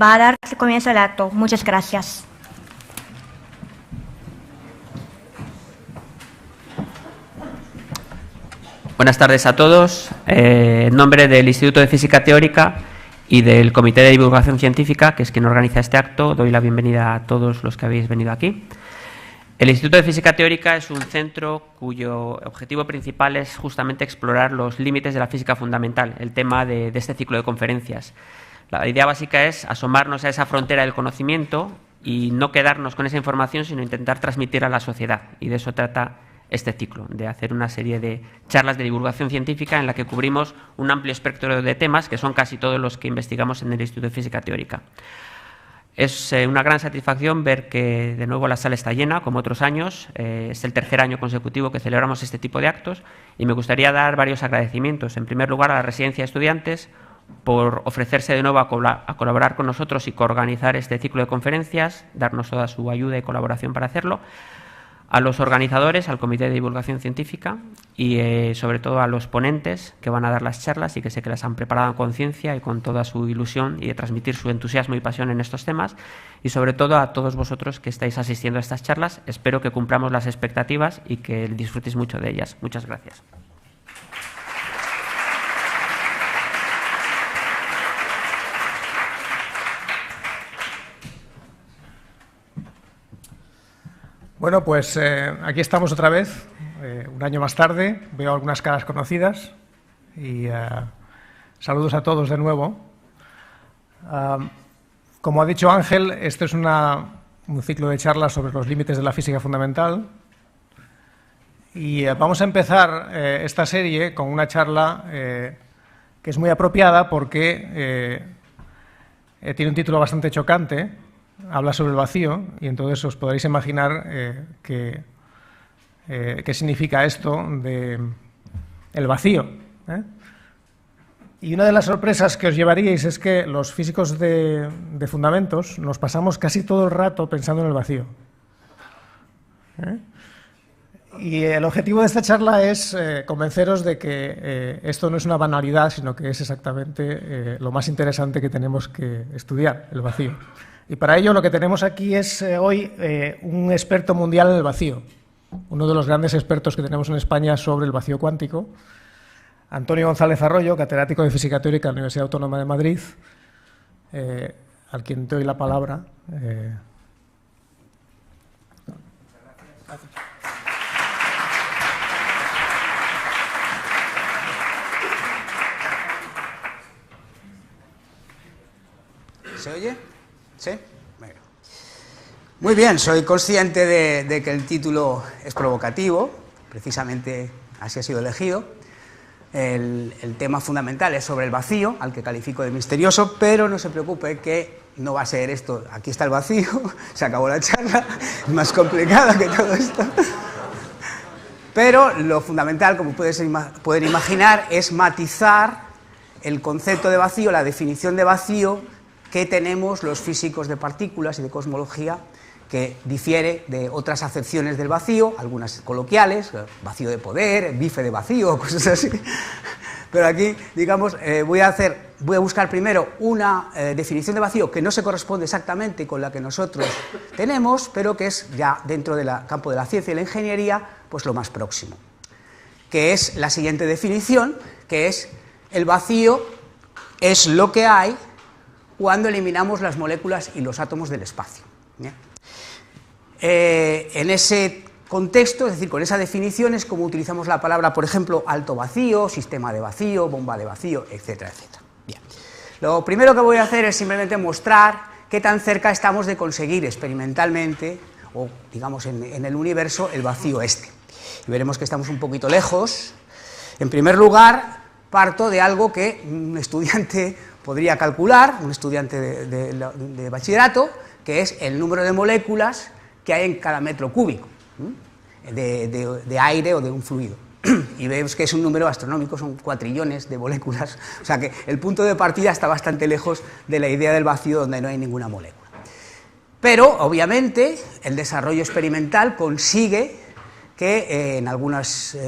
va a dar comienzo al acto. Muchas gracias. Buenas tardes a todos. En nombre del Instituto de Física Teórica y del Comité de Divulgación Científica, que es quien organiza este acto, doy la bienvenida a todos los que habéis venido aquí. El Instituto de Física Teórica es un centro cuyo objetivo principal es justamente explorar los límites de la física fundamental, el tema de este ciclo de conferencias. La idea básica es asomarnos a esa frontera del conocimiento y no quedarnos con esa información, sino intentar transmitirla a la sociedad. Y de eso trata este ciclo, de hacer una serie de charlas de divulgación científica en la que cubrimos un amplio espectro de temas, que son casi todos los que investigamos en el Instituto de Física Teórica. Es una gran satisfacción ver que de nuevo la sala está llena, como otros años. Es el tercer año consecutivo que celebramos este tipo de actos y me gustaría dar varios agradecimientos. En primer lugar, a la Residencia de Estudiantes por ofrecerse de nuevo a colaborar con nosotros y coorganizar este ciclo de conferencias, darnos toda su ayuda y colaboración para hacerlo. A los organizadores, al Comité de Divulgación Científica y sobre todo a los ponentes que van a dar las charlas y que sé que las han preparado a conciencia y con toda su ilusión y de transmitir su entusiasmo y pasión en estos temas, y sobre todo a todos vosotros que estáis asistiendo a estas charlas. Espero que cumplamos las expectativas y que disfrutéis mucho de ellas. Muchas gracias. Bueno, pues aquí estamos otra vez, un año más tarde. Veo algunas caras conocidas y saludos a todos de nuevo. Como ha dicho Ángel, este es un ciclo de charlas sobre los límites de la física fundamental y vamos a empezar esta serie con una charla que es muy apropiada porque tiene un título bastante chocante. Habla sobre el vacío y entonces os podréis imaginar qué significa esto de el vacío. Y una de las sorpresas que os llevaríais es que los físicos de fundamentos nos pasamos casi todo el rato pensando en el vacío. Y el objetivo de esta charla es convenceros de que esto no es una banalidad, sino que es exactamente lo más interesante que tenemos que estudiar, el vacío. Y para ello lo que tenemos aquí es hoy un experto mundial en el vacío, uno de los grandes expertos que tenemos en España sobre el vacío cuántico, Antonio González Arroyo, catedrático de Física Teórica en la Universidad Autónoma de Madrid, al quien te doy la palabra. ¿Se oye? ¿Sí? Bueno. Muy bien, soy consciente de que el título es provocativo, precisamente así ha sido elegido. El tema fundamental es sobre el vacío, al que califico de misterioso, pero no se preocupe que no va a ser esto, aquí está el vacío, se acabó la charla, es más complicado que todo esto. Pero lo fundamental, como pueden imaginar, es matizar el concepto de vacío, la definición de vacío que tenemos los físicos de partículas y de cosmología, que difiere de otras acepciones del vacío, algunas coloquiales, vacío de poder, bife de vacío, cosas así. Pero aquí, digamos, voy a buscar primero una definición de vacío que no se corresponde exactamente con la que nosotros tenemos, pero que es ya dentro del campo de la ciencia y la ingeniería, pues lo más próximo, que es la siguiente definición, que es el vacío es lo que hay cuando eliminamos las moléculas y los átomos del espacio. En ese contexto, es decir, con esa definición es como utilizamos la palabra, por ejemplo, alto vacío, sistema de vacío, bomba de vacío, etcétera, etcétera. Bien. Lo primero que voy a hacer es simplemente mostrar qué tan cerca estamos de conseguir experimentalmente, o digamos en el universo, el vacío este. Y veremos que estamos un poquito lejos. En primer lugar, parto de algo que un estudiante podría calcular, un estudiante de bachillerato, que es el número de moléculas que hay en cada metro cúbico de aire o de un fluido. Y vemos que es un número astronómico, son 4 trillones de moléculas, o sea que el punto de partida está bastante lejos de la idea del vacío donde no hay ninguna molécula. Pero, obviamente, el desarrollo experimental consigue que en algunos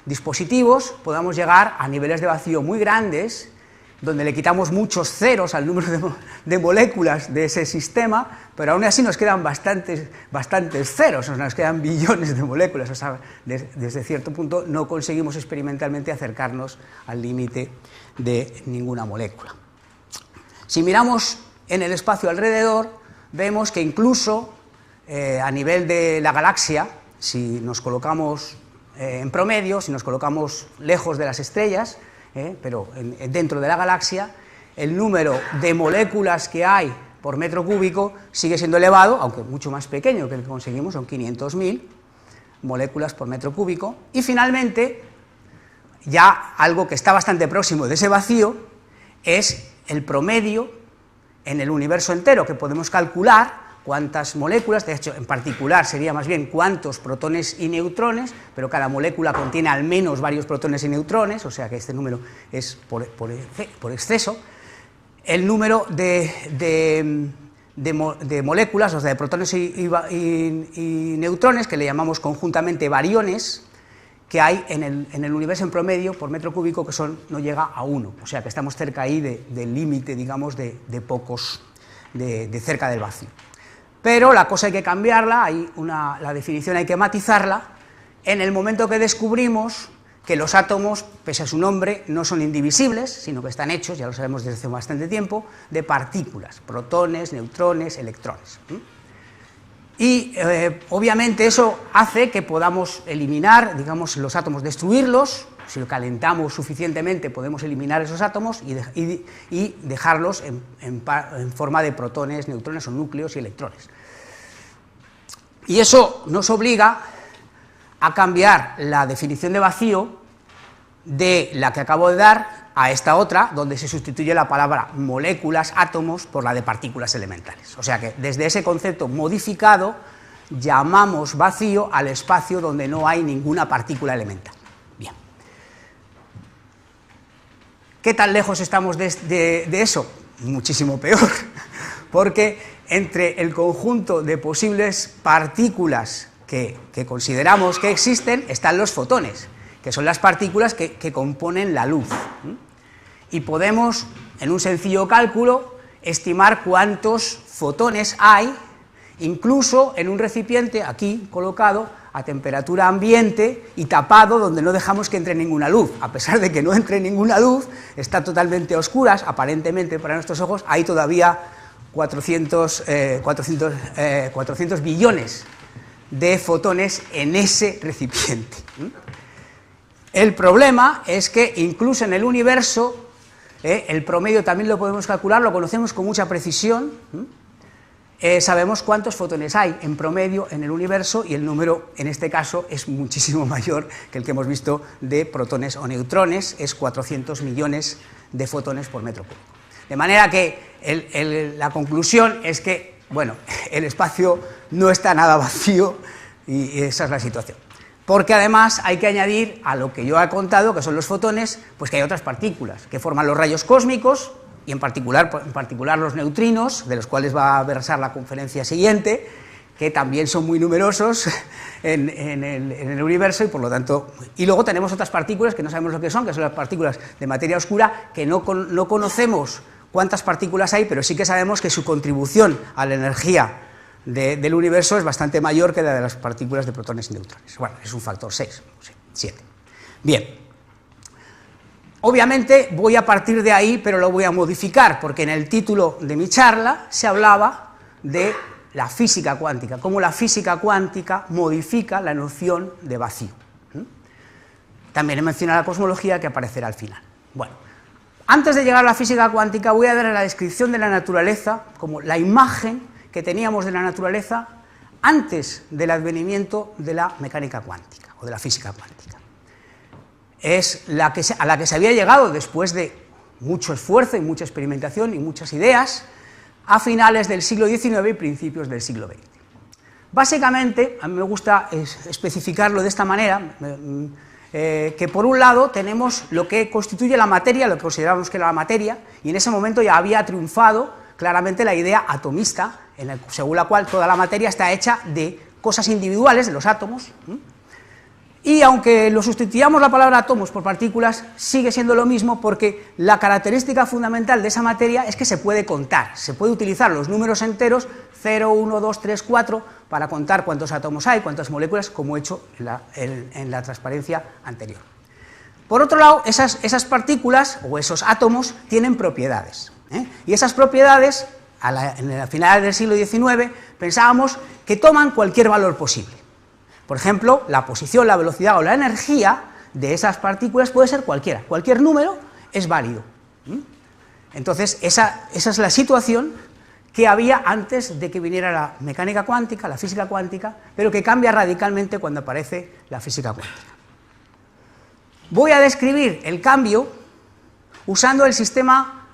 dispositivos podamos llegar a niveles de vacío muy grandes donde le quitamos muchos ceros al número de moléculas de ese sistema, pero aún así nos quedan bastantes ceros, nos quedan billones de moléculas, o sea, desde cierto punto no conseguimos experimentalmente acercarnos al límite de ninguna molécula. Si miramos en el espacio alrededor, vemos que incluso a nivel de la galaxia, si nos colocamos en promedio, si nos colocamos lejos de las estrellas, pero dentro de la galaxia, el número de moléculas que hay por metro cúbico sigue siendo elevado, aunque mucho más pequeño que el que conseguimos, son 500.000 moléculas por metro cúbico. Y finalmente, ya algo que está bastante próximo de ese vacío, es el promedio en el universo entero, que podemos calcular cuántas moléculas, de hecho en particular sería más bien cuántos protones y neutrones, pero cada molécula contiene al menos varios protones y neutrones, o sea que este número es por exceso. El número de moléculas, o sea, de protones y neutrones, que le llamamos conjuntamente bariones, que hay en el universo en promedio por metro cúbico, que no llega a 1, o sea que estamos cerca ahí del límite, digamos, de cerca del vacío. Pero la cosa hay que cambiarla, la definición hay que matizarla, en el momento que descubrimos que los átomos, pese a su nombre, no son indivisibles, sino que están hechos, ya lo sabemos desde hace bastante tiempo, de partículas, protones, neutrones, electrones. Y obviamente eso hace que podamos eliminar, digamos, los átomos, destruirlos. Si lo calentamos suficientemente podemos eliminar esos átomos y dejarlos en forma de protones, neutrones o núcleos y electrones. Y eso nos obliga a cambiar la definición de vacío de la que acabo de dar a esta otra, donde se sustituye la palabra moléculas, átomos, por la de partículas elementales. O sea que desde ese concepto modificado llamamos vacío al espacio donde no hay ninguna partícula elemental. Bien. ¿Qué tan lejos estamos de eso? Muchísimo peor, porque entre el conjunto de posibles partículas que consideramos que existen están los fotones, que son las partículas que componen la luz. Y podemos, en un sencillo cálculo, estimar cuántos fotones hay, incluso en un recipiente aquí colocado a temperatura ambiente y tapado, donde no dejamos que entre ninguna luz. A pesar de que no entre ninguna luz, está totalmente a oscuras, aparentemente para nuestros ojos, hay todavía 400 billones de fotones en ese recipiente. El problema es que incluso en el universo, el promedio también lo podemos calcular, lo conocemos con mucha precisión, sabemos cuántos fotones hay en promedio en el universo y el número en este caso es muchísimo mayor que el que hemos visto de protones o neutrones, es 400 millones de fotones por metro cúbico. De manera que la conclusión es que, bueno, el espacio no está nada vacío y esa es la situación. Porque además hay que añadir a lo que yo he contado, que son los fotones, pues que hay otras partículas que forman los rayos cósmicos y en particular los neutrinos, de los cuales va a versar la conferencia siguiente, que también son muy numerosos en el universo y por lo tanto... Y luego tenemos otras partículas que no sabemos lo que son las partículas de materia oscura, que no conocemos cuántas partículas hay, pero sí que sabemos que su contribución a la energía del universo es bastante mayor que la de las partículas de protones y neutrones. Bueno, es un factor 6, 7. Bien. Obviamente voy a partir de ahí, pero lo voy a modificar, porque en el título de mi charla se hablaba de la física cuántica, cómo la física cuántica modifica la noción de vacío. También he mencionado la cosmología, que aparecerá al final. Bueno, antes de llegar a la física cuántica voy a dar la descripción de la naturaleza, como la imagen que teníamos de la naturaleza antes del advenimiento de la mecánica cuántica o de la física cuántica. Es a la que se había llegado después de mucho esfuerzo y mucha experimentación y muchas ideas a finales del siglo XIX y principios del siglo XX. Básicamente, a mí me gusta especificarlo de esta manera, que por un lado tenemos lo que constituye la materia, lo que consideramos que era la materia, y en ese momento ya había triunfado claramente la idea atomista, según la cual toda la materia está hecha de cosas individuales, de los átomos, Y aunque lo sustituyamos la palabra átomos por partículas, sigue siendo lo mismo, porque la característica fundamental de esa materia es que se puede contar, se puede utilizar los números enteros 0, 1, 2, 3, 4 para contar cuántos átomos hay, cuántas moléculas, como he hecho en la transparencia anterior. Por otro lado, esas partículas o esos átomos tienen propiedades, y esas propiedades, en la final del siglo XIX, pensábamos que toman cualquier valor posible. Por ejemplo, la posición, la velocidad o la energía de esas partículas puede ser cualquiera, cualquier número es válido. Entonces, esa es la situación que había antes de que viniera la mecánica cuántica, la física cuántica, pero que cambia radicalmente cuando aparece la física cuántica. Voy a describir el cambio usando el sistema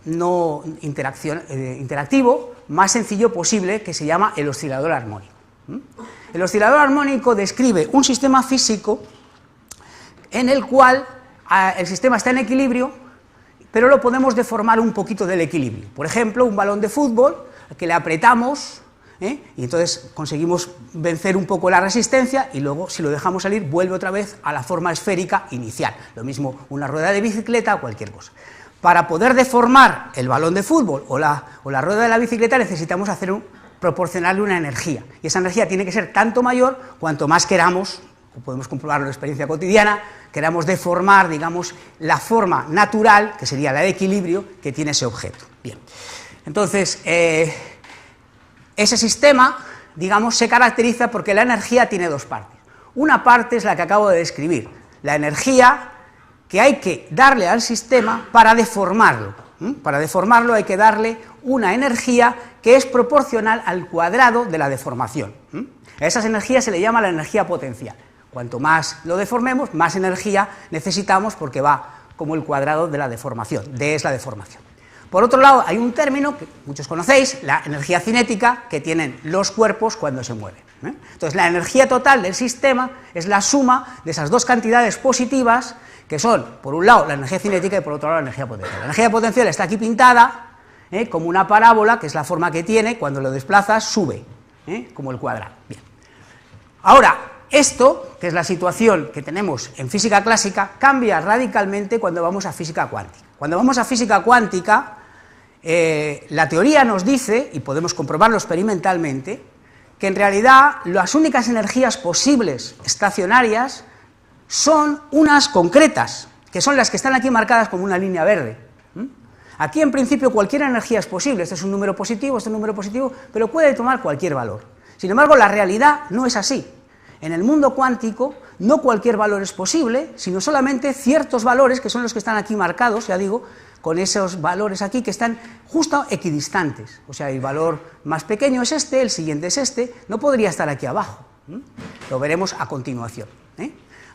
no interactivo más sencillo posible, que se llama el oscilador armónico. El oscilador armónico describe un sistema físico en el cual el sistema está en equilibrio, pero lo podemos deformar un poquito del equilibrio. Por ejemplo, un balón de fútbol que le apretamos, y entonces conseguimos vencer un poco la resistencia, y luego, si lo dejamos salir, vuelve otra vez a la forma esférica inicial. Lo mismo una rueda de bicicleta o cualquier cosa. Para poder deformar el balón de fútbol o la rueda de la bicicleta necesitamos proporcionarle una energía, y esa energía tiene que ser tanto mayor cuanto más queramos, podemos comprobarlo en la experiencia cotidiana, queramos deformar, digamos, la forma natural, que sería la de equilibrio, que tiene ese objeto. Bien, entonces, ese sistema, digamos, se caracteriza porque la energía tiene dos partes. Una parte es la que acabo de describir, la energía que hay que darle al sistema para deformarlo. Para deformarlo hay que darle una energía que es proporcional al cuadrado de la deformación. A esas energías se le llama la energía potencial. Cuanto más lo deformemos, más energía necesitamos, porque va como el cuadrado de la deformación. D es la deformación. Por otro lado, hay un término que muchos conocéis, la energía cinética, que tienen los cuerpos cuando se mueven. Entonces, la energía total del sistema es la suma de esas dos cantidades positivas, que son, por un lado, la energía cinética y por otro lado, la energía potencial. La energía potencial está aquí pintada como una parábola, que es la forma que tiene, cuando lo desplazas sube, como el cuadrado. Bien. Ahora, esto, que es la situación que tenemos en física clásica, cambia radicalmente cuando vamos a física cuántica. Cuando vamos a física cuántica, la teoría nos dice, y podemos comprobarlo experimentalmente, que en realidad las únicas energías posibles estacionarias son unas concretas, que son las que están aquí marcadas como una línea verde. Aquí, en principio, cualquier energía es posible. Este es un número positivo, este es un número positivo, pero puede tomar cualquier valor. Sin embargo, la realidad no es así. En el mundo cuántico, no cualquier valor es posible, sino solamente ciertos valores, que son los que están aquí marcados, ya digo, con esos valores aquí que están justo equidistantes. O sea, el valor más pequeño es este, el siguiente es este, no podría estar aquí abajo. Lo veremos a continuación.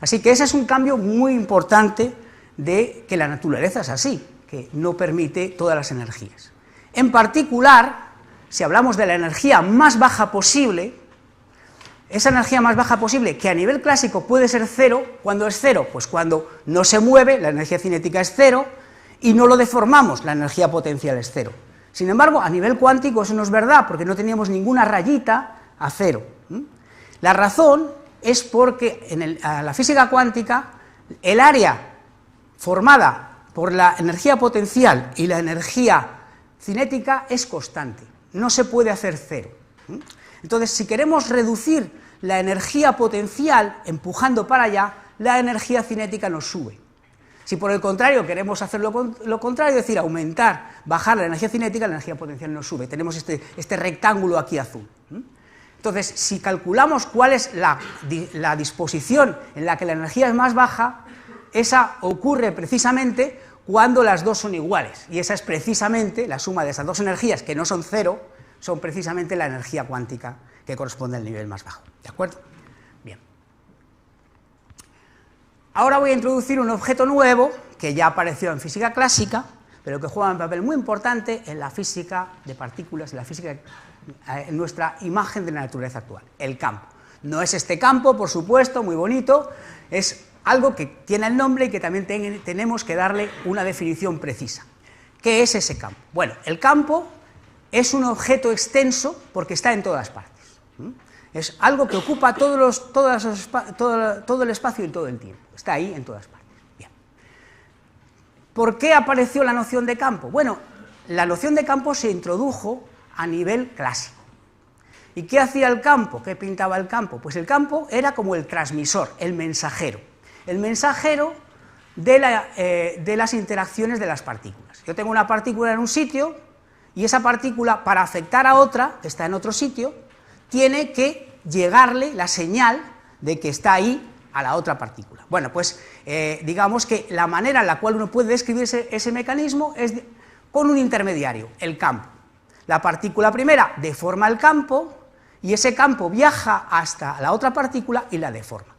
Así que ese es un cambio muy importante de que la naturaleza es así, que no permite todas las energías. En particular, si hablamos de la energía más baja posible, esa energía más baja posible, que a nivel clásico puede ser cero, ¿cuándo es cero? Pues cuando no se mueve, la energía cinética es cero, y no lo deformamos, la energía potencial es cero. Sin embargo, a nivel cuántico eso no es verdad, porque no teníamos ninguna rayita a cero. La razón es porque en la física cuántica el área formada por la energía potencial y la energía cinética es constante, no se puede hacer cero. Entonces, si queremos reducir la energía potencial empujando para allá, la energía cinética nos sube. Si por el contrario queremos hacer lo contrario, es decir, aumentar, bajar la energía cinética, la energía potencial nos sube. Tenemos este rectángulo aquí azul. Entonces, si calculamos cuál es la disposición en la que la energía es más baja, esa ocurre precisamente cuando las dos son iguales, y esa es precisamente la suma de esas dos energías, que no son cero, son precisamente la energía cuántica que corresponde al nivel más bajo. ¿De acuerdo? Bien. Ahora voy a introducir un objeto nuevo, que ya apareció en física clásica, pero que juega un papel muy importante en la física de partículas, en nuestra imagen de la naturaleza actual, el campo. No es este campo, por supuesto, muy bonito, es algo que tiene el nombre y que también tenemos que darle una definición precisa. ¿Qué es ese campo? Bueno, el campo es un objeto extenso porque está en todas partes. Es algo que ocupa todo el espacio y todo el tiempo. Está ahí en todas partes. Bien. ¿Por qué apareció la noción de campo? Bueno, la noción de campo se introdujo a nivel clásico. ¿Y qué hacía el campo? ¿Qué pintaba el campo? Pues el campo era como el transmisor, el mensajero de las interacciones de las partículas. Yo tengo una partícula en un sitio y esa partícula, para afectar a otra, que está en otro sitio, tiene que llegarle la señal de que está ahí a la otra partícula. Bueno, pues digamos que la manera en la cual uno puede describir ese mecanismo es con un intermediario, el campo. La partícula primera deforma el campo y ese campo viaja hasta la otra partícula y la deforma.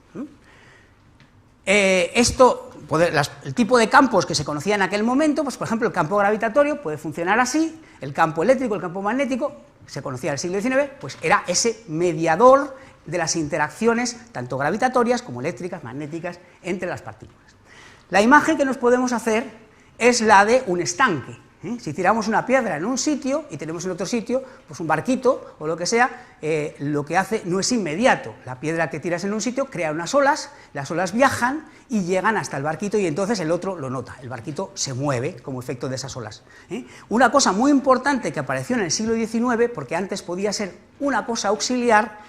El tipo de campos que se conocía en aquel momento, pues por ejemplo el campo gravitatorio puede funcionar así, el campo eléctrico, el campo magnético, se conocía en el siglo XIX, pues era ese mediador de las interacciones tanto gravitatorias como eléctricas, magnéticas, entre las partículas. La imagen que nos podemos hacer es la de un estanque. Si tiramos una piedra en un sitio y tenemos en otro sitio pues un barquito o lo que sea, lo que hace no es inmediato. La piedra que tiras en un sitio crea unas olas, las olas viajan y llegan hasta el barquito y entonces el otro lo nota, el barquito se mueve como efecto de esas olas. Una cosa muy importante que apareció en el siglo XIX, porque antes podía ser una cosa auxiliar,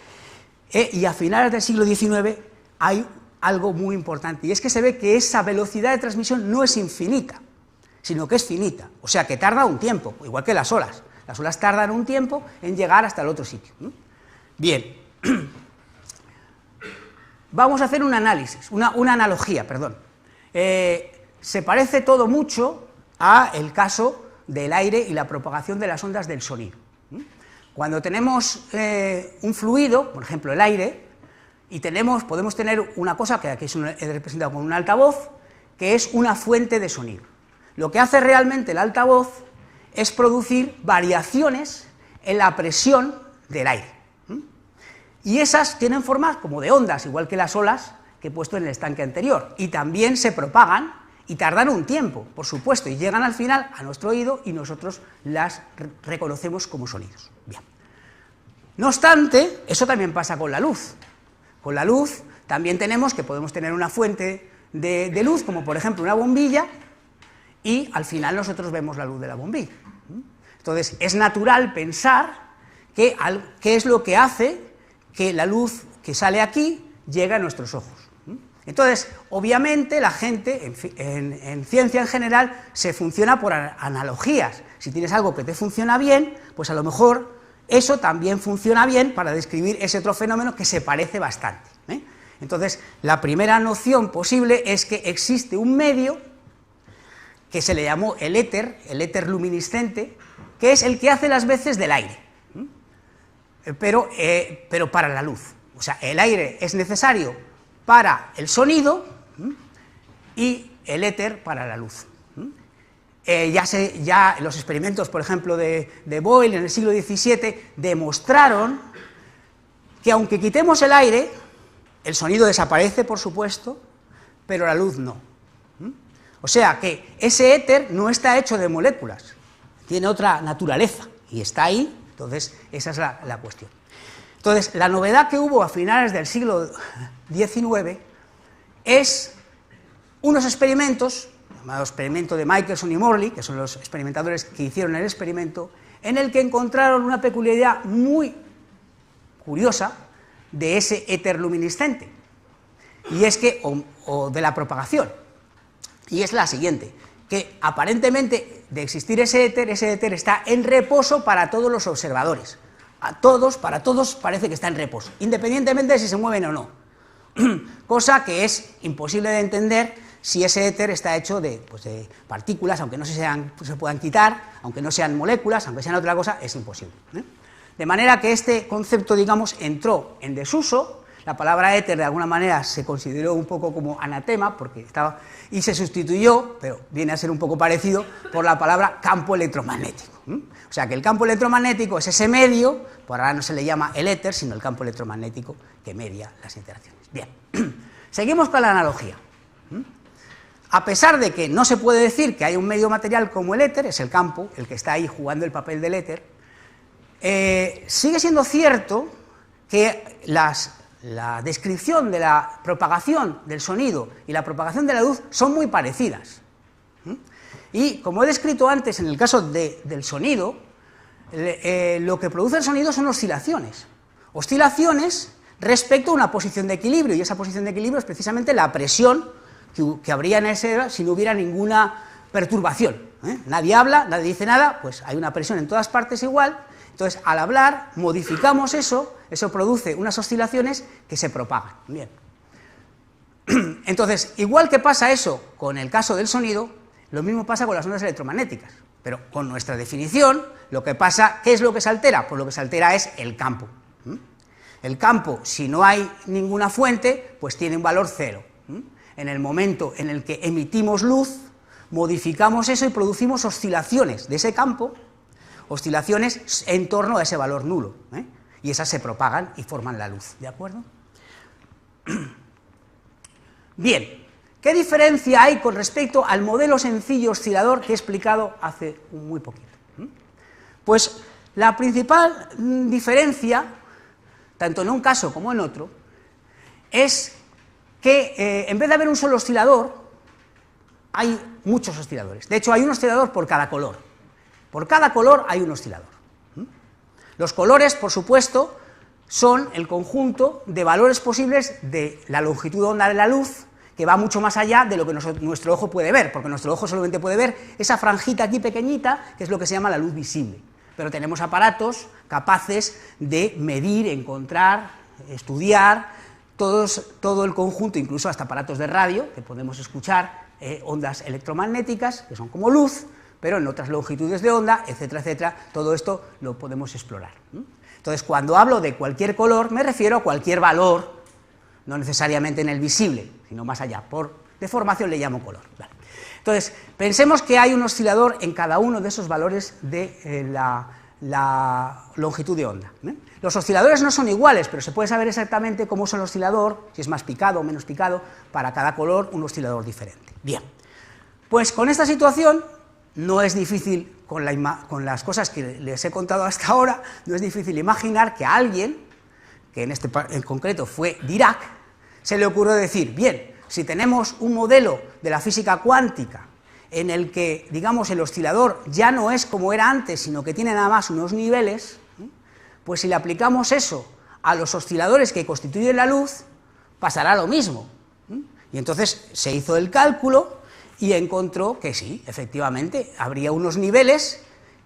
y a finales del siglo XIX hay algo muy importante, y es que se ve que esa velocidad de transmisión no es infinita, sino que es finita, o sea que tarda un tiempo, igual que las olas. Las olas tardan un tiempo en llegar hasta el otro sitio. Bien, vamos a hacer un análisis, una analogía, perdón. Se parece todo mucho al caso del aire y la propagación de las ondas del sonido. Cuando tenemos un fluido, por ejemplo el aire, y podemos tener una cosa que aquí es representado con un altavoz, que es una fuente de sonido. Lo que hace realmente el altavoz es producir variaciones en la presión del aire. Y esas tienen formas como de ondas, igual que las olas que he puesto en el estanque anterior. Y también se propagan y tardan un tiempo, por supuesto, y llegan al final a nuestro oído y nosotros las reconocemos como sonidos. Bien. No obstante, eso también pasa con la luz. Con la luz también podemos tener una fuente de luz, como por ejemplo una bombilla, y al final nosotros vemos la luz de la bombilla. Entonces, es natural pensar qué es lo que hace que la luz que sale aquí llegue a nuestros ojos. Entonces, obviamente, la gente, en ciencia en general, se funciona por analogías. Si tienes algo que te funciona bien, pues a lo mejor eso también funciona bien para describir ese otro fenómeno que se parece bastante. Entonces, la primera noción posible es que existe un medio que se le llamó el éter luminiscente, que es el que hace las veces del aire, pero para la luz. O sea, el aire es necesario para el sonido y el éter para la luz. Ya los experimentos, por ejemplo, de Boyle en el siglo XVII demostraron que aunque quitemos el aire, el sonido desaparece, por supuesto, pero la luz no. O sea que ese éter no está hecho de moléculas, tiene otra naturaleza y está ahí, entonces esa es la cuestión. Entonces, la novedad que hubo a finales del siglo XIX es unos experimentos, llamados experimento de Michelson y Morley, que son los experimentadores que hicieron el experimento, en el que encontraron una peculiaridad muy curiosa de ese éter luminiscente, y es que, o de la propagación, y es la siguiente, que aparentemente de existir ese éter está en reposo para todos los observadores. Para todos parece que está en reposo, independientemente de si se mueven o no. Cosa que es imposible de entender si ese éter está hecho de partículas, aunque no se puedan quitar, aunque no sean moléculas, aunque sean otra cosa, es imposible. De manera que este concepto, digamos, entró en desuso. La palabra éter de alguna manera se consideró un poco como anatema y se sustituyó, pero viene a ser un poco parecido, por la palabra campo electromagnético. O sea que el campo electromagnético es ese medio, por ahora no se le llama el éter, sino el campo electromagnético que media las interacciones. Bien, seguimos con la analogía. A pesar de que no se puede decir que hay un medio material como el éter, es el campo el que está ahí jugando el papel del éter, sigue siendo cierto que la descripción de la propagación del sonido y la propagación de la luz son muy parecidas. Y como he descrito antes en el caso del sonido, lo que produce el sonido son oscilaciones. Oscilaciones respecto a una posición de equilibrio, y esa posición de equilibrio es precisamente la presión que habría en ese si no hubiera ninguna perturbación. Nadie habla, nadie dice nada, pues hay una presión en todas partes igual. Entonces, al hablar, modificamos eso produce unas oscilaciones que se propagan. Bien. Entonces, igual que pasa eso con el caso del sonido, lo mismo pasa con las ondas electromagnéticas, pero con nuestra definición, lo que pasa, ¿qué es lo que se altera? Pues lo que se altera es el campo. El campo, si no hay ninguna fuente, pues tiene un valor cero. En el momento en el que emitimos luz, modificamos eso y producimos oscilaciones de ese campo, oscilaciones en torno a ese valor nulo, y esas se propagan y forman la luz, ¿de acuerdo? Bien, ¿qué diferencia hay con respecto al modelo sencillo oscilador que he explicado hace muy poquito? Pues la principal diferencia, tanto en un caso como en otro, es que en vez de haber un solo oscilador, hay muchos osciladores. De hecho, hay un oscilador por cada color. Por cada color hay un oscilador. Los colores, por supuesto, son el conjunto de valores posibles de la longitud de onda de la luz, que va mucho más allá de lo que nuestro ojo puede ver, porque nuestro ojo solamente puede ver esa franjita aquí pequeñita, que es lo que se llama la luz visible. Pero tenemos aparatos capaces de medir, encontrar, estudiar todo el conjunto, incluso hasta aparatos de radio, que podemos escuchar ondas electromagnéticas, que son como luz, pero en otras longitudes de onda, etcétera, etcétera. Todo esto lo podemos explorar. Entonces, cuando hablo de cualquier color, me refiero a cualquier valor, no necesariamente en el visible, sino más allá. Por deformación le llamo color. Vale. Entonces, pensemos que hay un oscilador en cada uno de esos valores de la longitud de onda. Los osciladores no son iguales, pero se puede saber exactamente cómo es el oscilador, si es más picado o menos picado, para cada color un oscilador diferente. Bien, pues con esta situación no es difícil, con las cosas que les he contado hasta ahora, no es difícil imaginar que a alguien, que en concreto fue Dirac, se le ocurrió decir, bien, si tenemos un modelo de la física cuántica en el que, digamos, el oscilador ya no es como era antes, sino que tiene nada más unos niveles, pues si le aplicamos eso a los osciladores que constituyen la luz, pasará lo mismo. Y entonces se hizo el cálculo y encontró que sí, efectivamente, habría unos niveles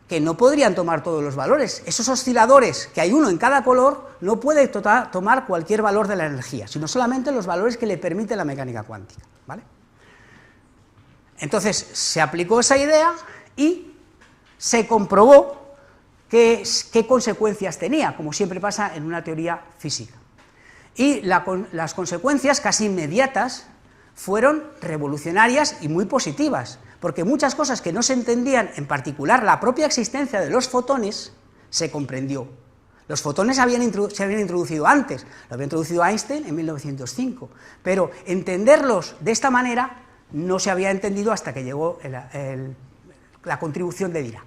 que no podrían tomar todos los valores. Esos osciladores, que hay uno en cada color, no puede tomar cualquier valor de la energía, sino solamente los valores que le permite la mecánica cuántica, ¿vale? Entonces, se aplicó esa idea y se comprobó qué consecuencias tenía, como siempre pasa en una teoría física. Y las consecuencias casi inmediatas fueron revolucionarias y muy positivas, porque muchas cosas que no se entendían, en particular la propia existencia de los fotones, se comprendió. Los fotones se habían introducido antes, lo había introducido Einstein en 1905, pero entenderlos de esta manera no se había entendido hasta que llegó la contribución de Dirac.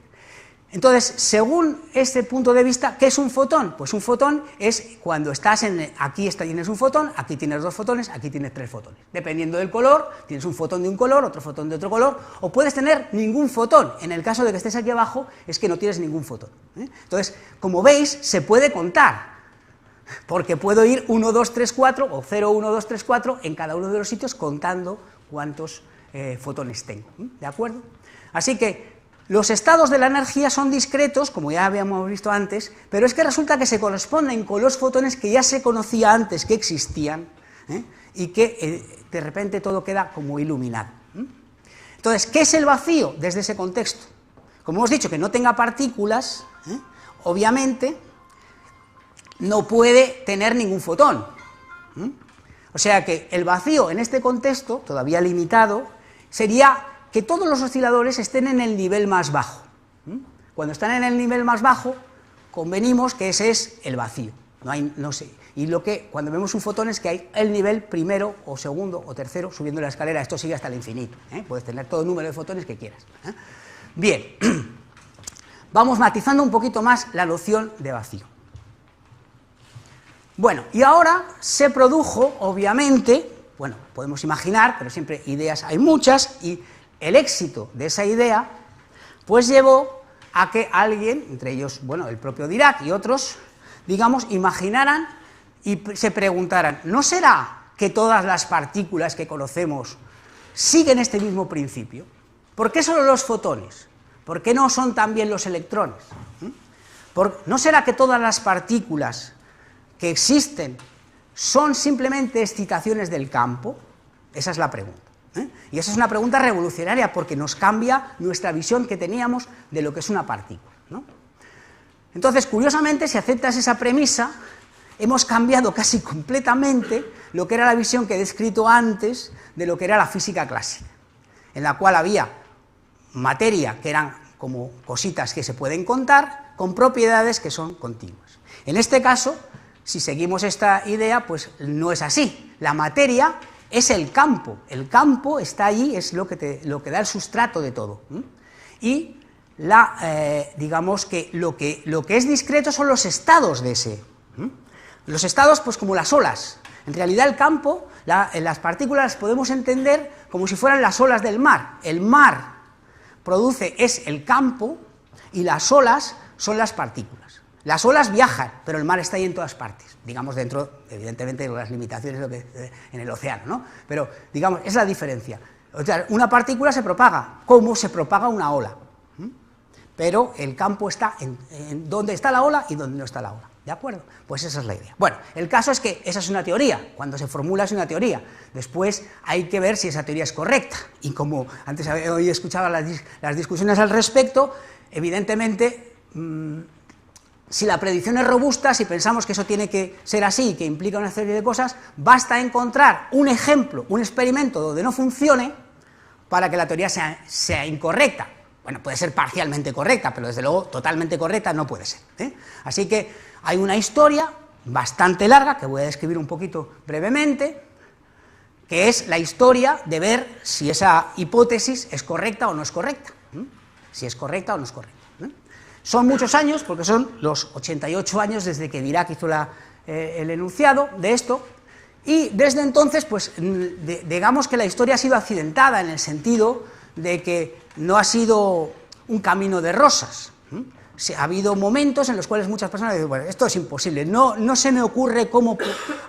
Entonces, según este punto de vista, ¿qué es un fotón? Pues un fotón es cuando estás aquí tienes un fotón, aquí tienes dos fotones, aquí tienes tres fotones. Dependiendo del color, tienes un fotón de un color, otro fotón de otro color, o puedes tener ningún fotón. En el caso de que estés aquí abajo, es que no tienes ningún fotón. Entonces, como veis, se puede contar, porque puedo ir 1, 2, 3, 4, o 0, 1, 2, 3, 4, en cada uno de los sitios contando cuántos fotones tengo. ¿De acuerdo? Así que los estados de la energía son discretos, como ya habíamos visto antes, pero es que resulta que se corresponden con los fotones que ya se conocía antes que existían, y que de repente todo queda como iluminado. Entonces, ¿qué es el vacío desde ese contexto? Como hemos dicho, que no tenga partículas, obviamente no puede tener ningún fotón. O sea que el vacío en este contexto, todavía limitado, sería que todos los osciladores estén en el nivel más bajo. Cuando están en el nivel más bajo, convenimos que ese es el vacío. No sé. Y cuando vemos un fotón es que hay el nivel primero, o segundo, o tercero, subiendo la escalera. Esto sigue hasta el infinito. Puedes tener todo el número de fotones que quieras. Bien, vamos matizando un poquito más la noción de vacío. Bueno, y ahora se produjo, obviamente, bueno, podemos imaginar, pero siempre ideas hay muchas, y el éxito de esa idea, pues llevó a que alguien, entre ellos, bueno, el propio Dirac y otros, digamos, imaginaran y se preguntaran, ¿no será que todas las partículas que conocemos siguen este mismo principio? ¿Por qué solo los fotones? ¿Por qué no son también los electrones? ¿No será que todas las partículas que existen son simplemente excitaciones del campo? Esa es la pregunta. Y esa es una pregunta revolucionaria porque nos cambia nuestra visión que teníamos de lo que es una partícula, ¿no? Entonces, curiosamente, si aceptas esa premisa, hemos cambiado casi completamente lo que era la visión que he descrito antes de lo que era la física clásica, en la cual había materia que eran como cositas que se pueden contar con propiedades que son continuas. En este caso, si seguimos esta idea, pues no es así. La materia es el campo está allí, es lo que da el sustrato de todo. Y digamos que lo que es discreto son los estados de ese. Los estados, pues como las olas. En realidad el campo, las partículas las podemos entender como si fueran las olas del mar. El mar es el campo y las olas son las partículas. Las olas viajan, pero el mar está ahí en todas partes, digamos dentro, evidentemente, de las limitaciones en el océano, ¿no? Pero, digamos, es la diferencia. O sea, una partícula se propaga, como se propaga una ola. Pero el campo está en donde está la ola y donde no está la ola. ¿De acuerdo? Pues esa es la idea. Bueno, el caso es que esa es una teoría. Cuando se formula es una teoría. Después hay que ver si esa teoría es correcta. Y como antes hoy escuchaba las discusiones al respecto, evidentemente, si la predicción es robusta, si pensamos que eso tiene que ser así, que implica una serie de cosas, basta encontrar un ejemplo, un experimento donde no funcione para que la teoría sea incorrecta. Bueno, puede ser parcialmente correcta, pero desde luego totalmente correcta no puede ser, ¿eh? Así que hay una historia bastante larga, que voy a describir un poquito brevemente, que es la historia de ver si esa hipótesis es correcta o no es correcta. Si es correcta o no es correcta. Son muchos años, porque son los 88 años desde que Dirac hizo el enunciado de esto, y desde entonces, pues, digamos que la historia ha sido accidentada en el sentido de que no ha sido un camino de rosas. Ha habido momentos en los cuales muchas personas dicen, bueno, esto es imposible, no se me ocurre cómo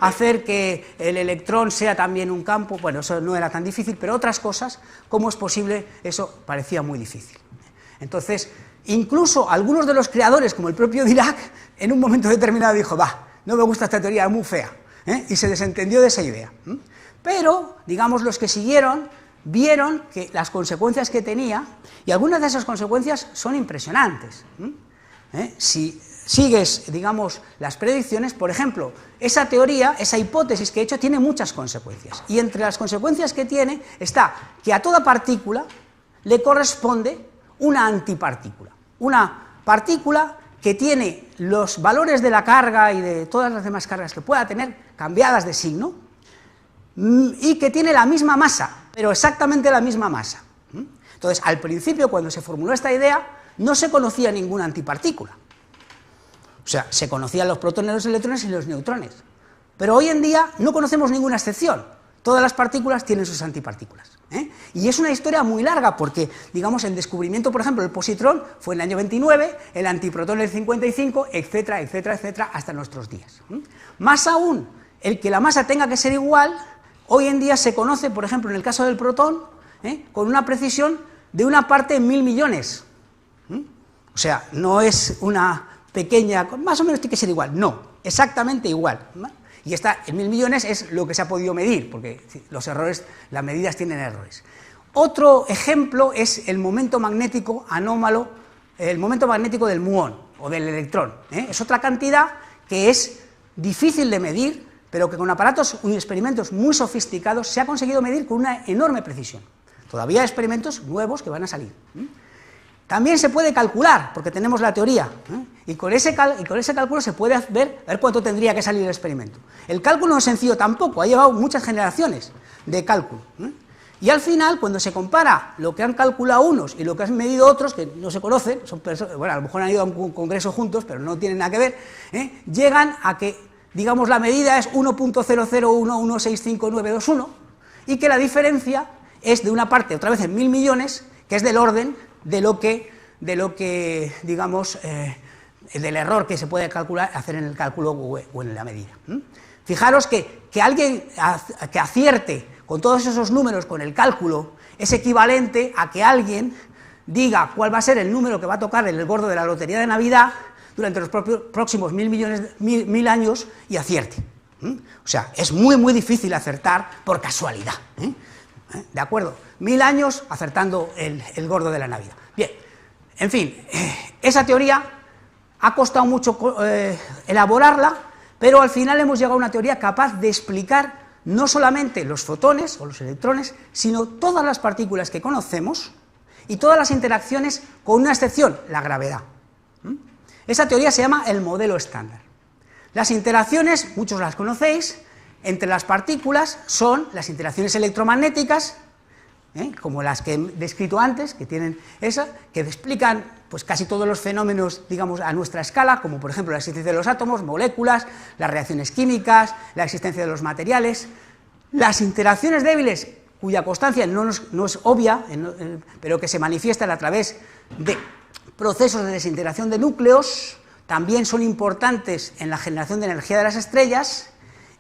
hacer que el electrón sea también un campo. Bueno, eso no era tan difícil, pero otras cosas, ¿cómo es posible? Eso parecía muy difícil. Entonces, incluso algunos de los creadores, como el propio Dirac, en un momento determinado dijo, no me gusta esta teoría, es muy fea, y se desentendió de esa idea. Pero, digamos, los que siguieron vieron que las consecuencias que tenía, y algunas de esas consecuencias son impresionantes. Si sigues, digamos, las predicciones, por ejemplo, esa teoría, esa hipótesis que he hecho, tiene muchas consecuencias, y entre las consecuencias que tiene está que a toda partícula le corresponde una antipartícula, una partícula que tiene los valores de la carga y de todas las demás cargas que pueda tener cambiadas de signo, y que tiene la misma masa, pero exactamente la misma masa. Entonces, al principio, cuando se formuló esta idea, no se conocía ninguna antipartícula. O sea, se conocían los protones, los electrones y los neutrones. Pero hoy en día no conocemos ninguna excepción. Todas las partículas tienen sus antipartículas. Y es una historia muy larga porque, digamos, el descubrimiento, por ejemplo, del positrón fue en el año 29, el antiprotón en el 55, etcétera, etcétera, etcétera, hasta nuestros días. Más aún, el que la masa tenga que ser igual, hoy en día se conoce, por ejemplo, en el caso del protón, con una precisión de una parte en 1000 millones. O sea, no es una pequeña, más o menos tiene que ser igual, no, exactamente igual. Y en 1000 millones es lo que se ha podido medir, porque los errores, las medidas tienen errores. Otro ejemplo es el momento magnético anómalo, el momento magnético del muón o del electrón. Es otra cantidad que es difícil de medir, pero que con aparatos y experimentos muy sofisticados se ha conseguido medir con una enorme precisión. Todavía hay experimentos nuevos que van a salir. También se puede calcular, porque tenemos la teoría, y con ese cálculo se puede ver cuánto tendría que salir el experimento. El cálculo no es sencillo tampoco, ha llevado muchas generaciones de cálculo. Y al final, cuando se compara lo que han calculado unos y lo que han medido otros, que no se conocen, son personas, bueno, a lo mejor han ido a un congreso juntos, pero no tienen nada que ver, llegan a que digamos, la medida es 1.001165.921 y que la diferencia es de una parte, otra vez en 1000 millones, que es del orden de lo que digamos, del error que se puede calcular, hacer en el cálculo o en la medida. Fijaros que alguien que acierte con todos esos números con el cálculo es equivalente a que alguien diga cuál va a ser el número que va a tocar en el gordo de la lotería de Navidad durante los próximos 1000 años y acierte. O sea, es muy, muy difícil acertar por casualidad. ¿De acuerdo? 1000 años acertando el gordo de la Navidad. Bien, en fin, esa teoría ha costado mucho elaborarla, pero al final hemos llegado a una teoría capaz de explicar no solamente los fotones o los electrones, sino todas las partículas que conocemos y todas las interacciones, con una excepción, la gravedad. Esa teoría se llama el modelo estándar. Las interacciones, muchos las conocéis, entre las partículas son las interacciones electromagnéticas, como las que he descrito antes, que tienen esa, que explican pues casi todos los fenómenos, digamos, a nuestra escala, como por ejemplo la existencia de los átomos, moléculas, las reacciones químicas, la existencia de los materiales. Las interacciones débiles, cuya constancia no es obvia, pero que se manifiestan a través de procesos de desintegración de núcleos, también son importantes en la generación de energía de las estrellas,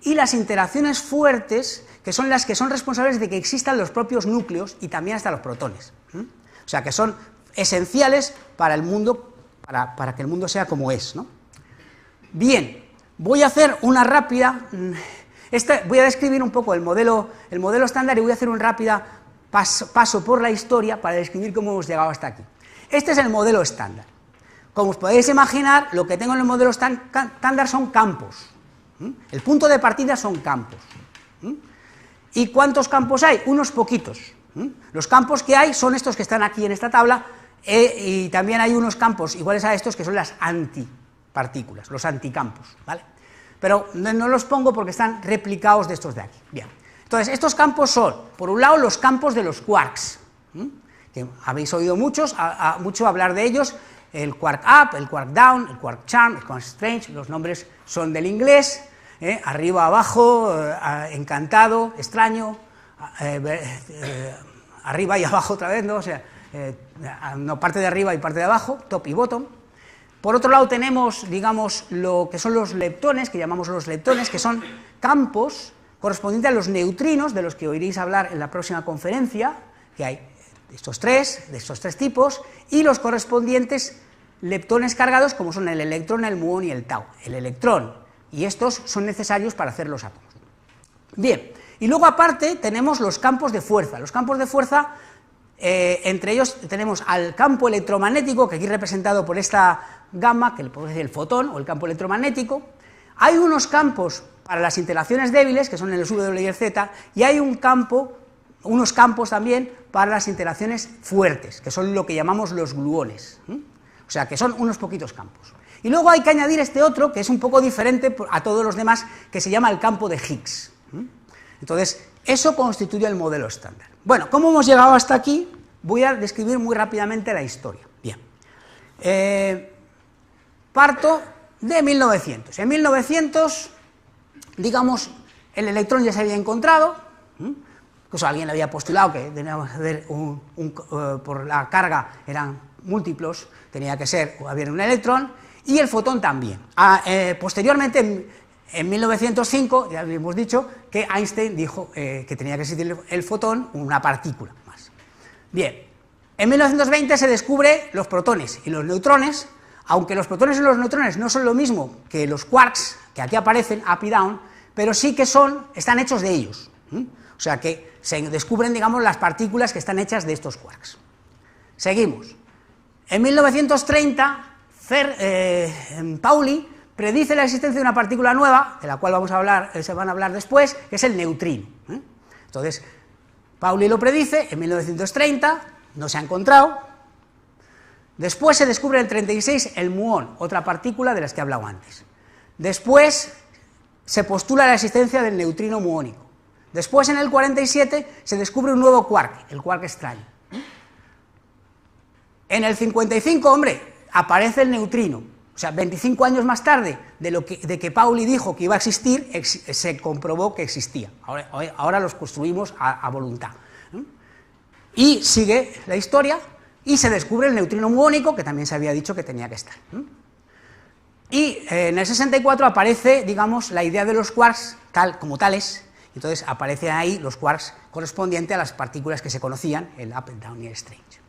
y las interacciones fuertes, que son las que son responsables de que existan los propios núcleos y también hasta los protones. O sea, que son esenciales para el mundo, para que el mundo sea como es, ¿no? Bien, voy a hacer una rápida... voy a describir un poco el modelo estándar y voy a hacer un rápido paso por la historia para describir cómo hemos llegado hasta aquí. Este es el modelo estándar. Como os podéis imaginar, lo que tengo en el modelo estándar son campos. El punto de partida son campos. ¿Y cuántos campos hay? Unos poquitos. Los campos que hay son estos que están aquí en esta tabla, y también hay unos campos iguales a estos que son las antipartículas, los anticampos, ¿vale? Pero no los pongo porque están replicados de estos de aquí. Bien. Entonces, estos campos son, por un lado, los campos de los quarks, que habéis oído mucho hablar de ellos, el quark up, el quark down, el quark charm, el quark strange, los nombres son del inglés, arriba, abajo, encantado, extraño, arriba y abajo otra vez, ¿no? O sea, no, parte de arriba y parte de abajo, top y bottom. Por otro lado tenemos, digamos, lo que son los leptones, que llamamos los leptones, que son campos correspondientes a los neutrinos, de los que oiréis hablar en la próxima conferencia, que hay de estos tres tipos, y los correspondientes leptones cargados, como son el electrón, el muón y el tau. El electrón y estos son necesarios para hacer los átomos. Bien, y luego aparte tenemos los campos de fuerza. Los campos de fuerza, entre ellos tenemos al campo electromagnético, que aquí representado por esta gamma, que le podemos decir el fotón o el campo electromagnético. Hay unos campos para las interacciones débiles, que son el W y el Z, y hay unos campos también para las interacciones fuertes, que son lo que llamamos los gluones. O sea, que son unos poquitos campos. Y luego hay que añadir este otro, que es un poco diferente a todos los demás, que se llama el campo de Higgs. Entonces, eso constituye el modelo estándar. Bueno, ¿cómo hemos llegado hasta aquí? Voy a describir muy rápidamente la historia. Bien. Parto de 1900. En 1900, digamos, el electrón ya se había encontrado, incluso alguien había postulado que tenía que haber por la carga eran múltiplos, tenía que ser, había un electrón, y el fotón también. Posteriormente, en 1905, ya hemos dicho, que Einstein dijo que tenía que existir el fotón, una partícula más. Bien, en 1920 se descubre los protones y los neutrones, aunque los protones y los neutrones no son lo mismo que los quarks, que aquí aparecen, up y down, pero sí que están hechos de ellos. O sea que se descubren, digamos, las partículas que están hechas de estos quarks. Seguimos. En 1930, Pauli predice la existencia de una partícula nueva, de la cual se van a hablar después, que es el neutrino. Entonces, Pauli lo predice, en 1930, no se ha encontrado. Después se descubre en el 36 el muón, otra partícula de las que he hablado antes. Después se postula la existencia del neutrino muónico. Después, en el 47, se descubre un nuevo quark, el quark extraño. En el 55, hombre, aparece el neutrino. O sea, 25 años más tarde de que Pauli dijo que iba a existir, se comprobó que existía. Ahora los construimos a voluntad. Y sigue la historia y se descubre el neutrino muónico, que también se había dicho que tenía que estar. Y en el 64 aparece, digamos, la idea de los quarks como tales. Entonces aparecen ahí los quarks correspondientes a las partículas que se conocían, el up and down y el strange.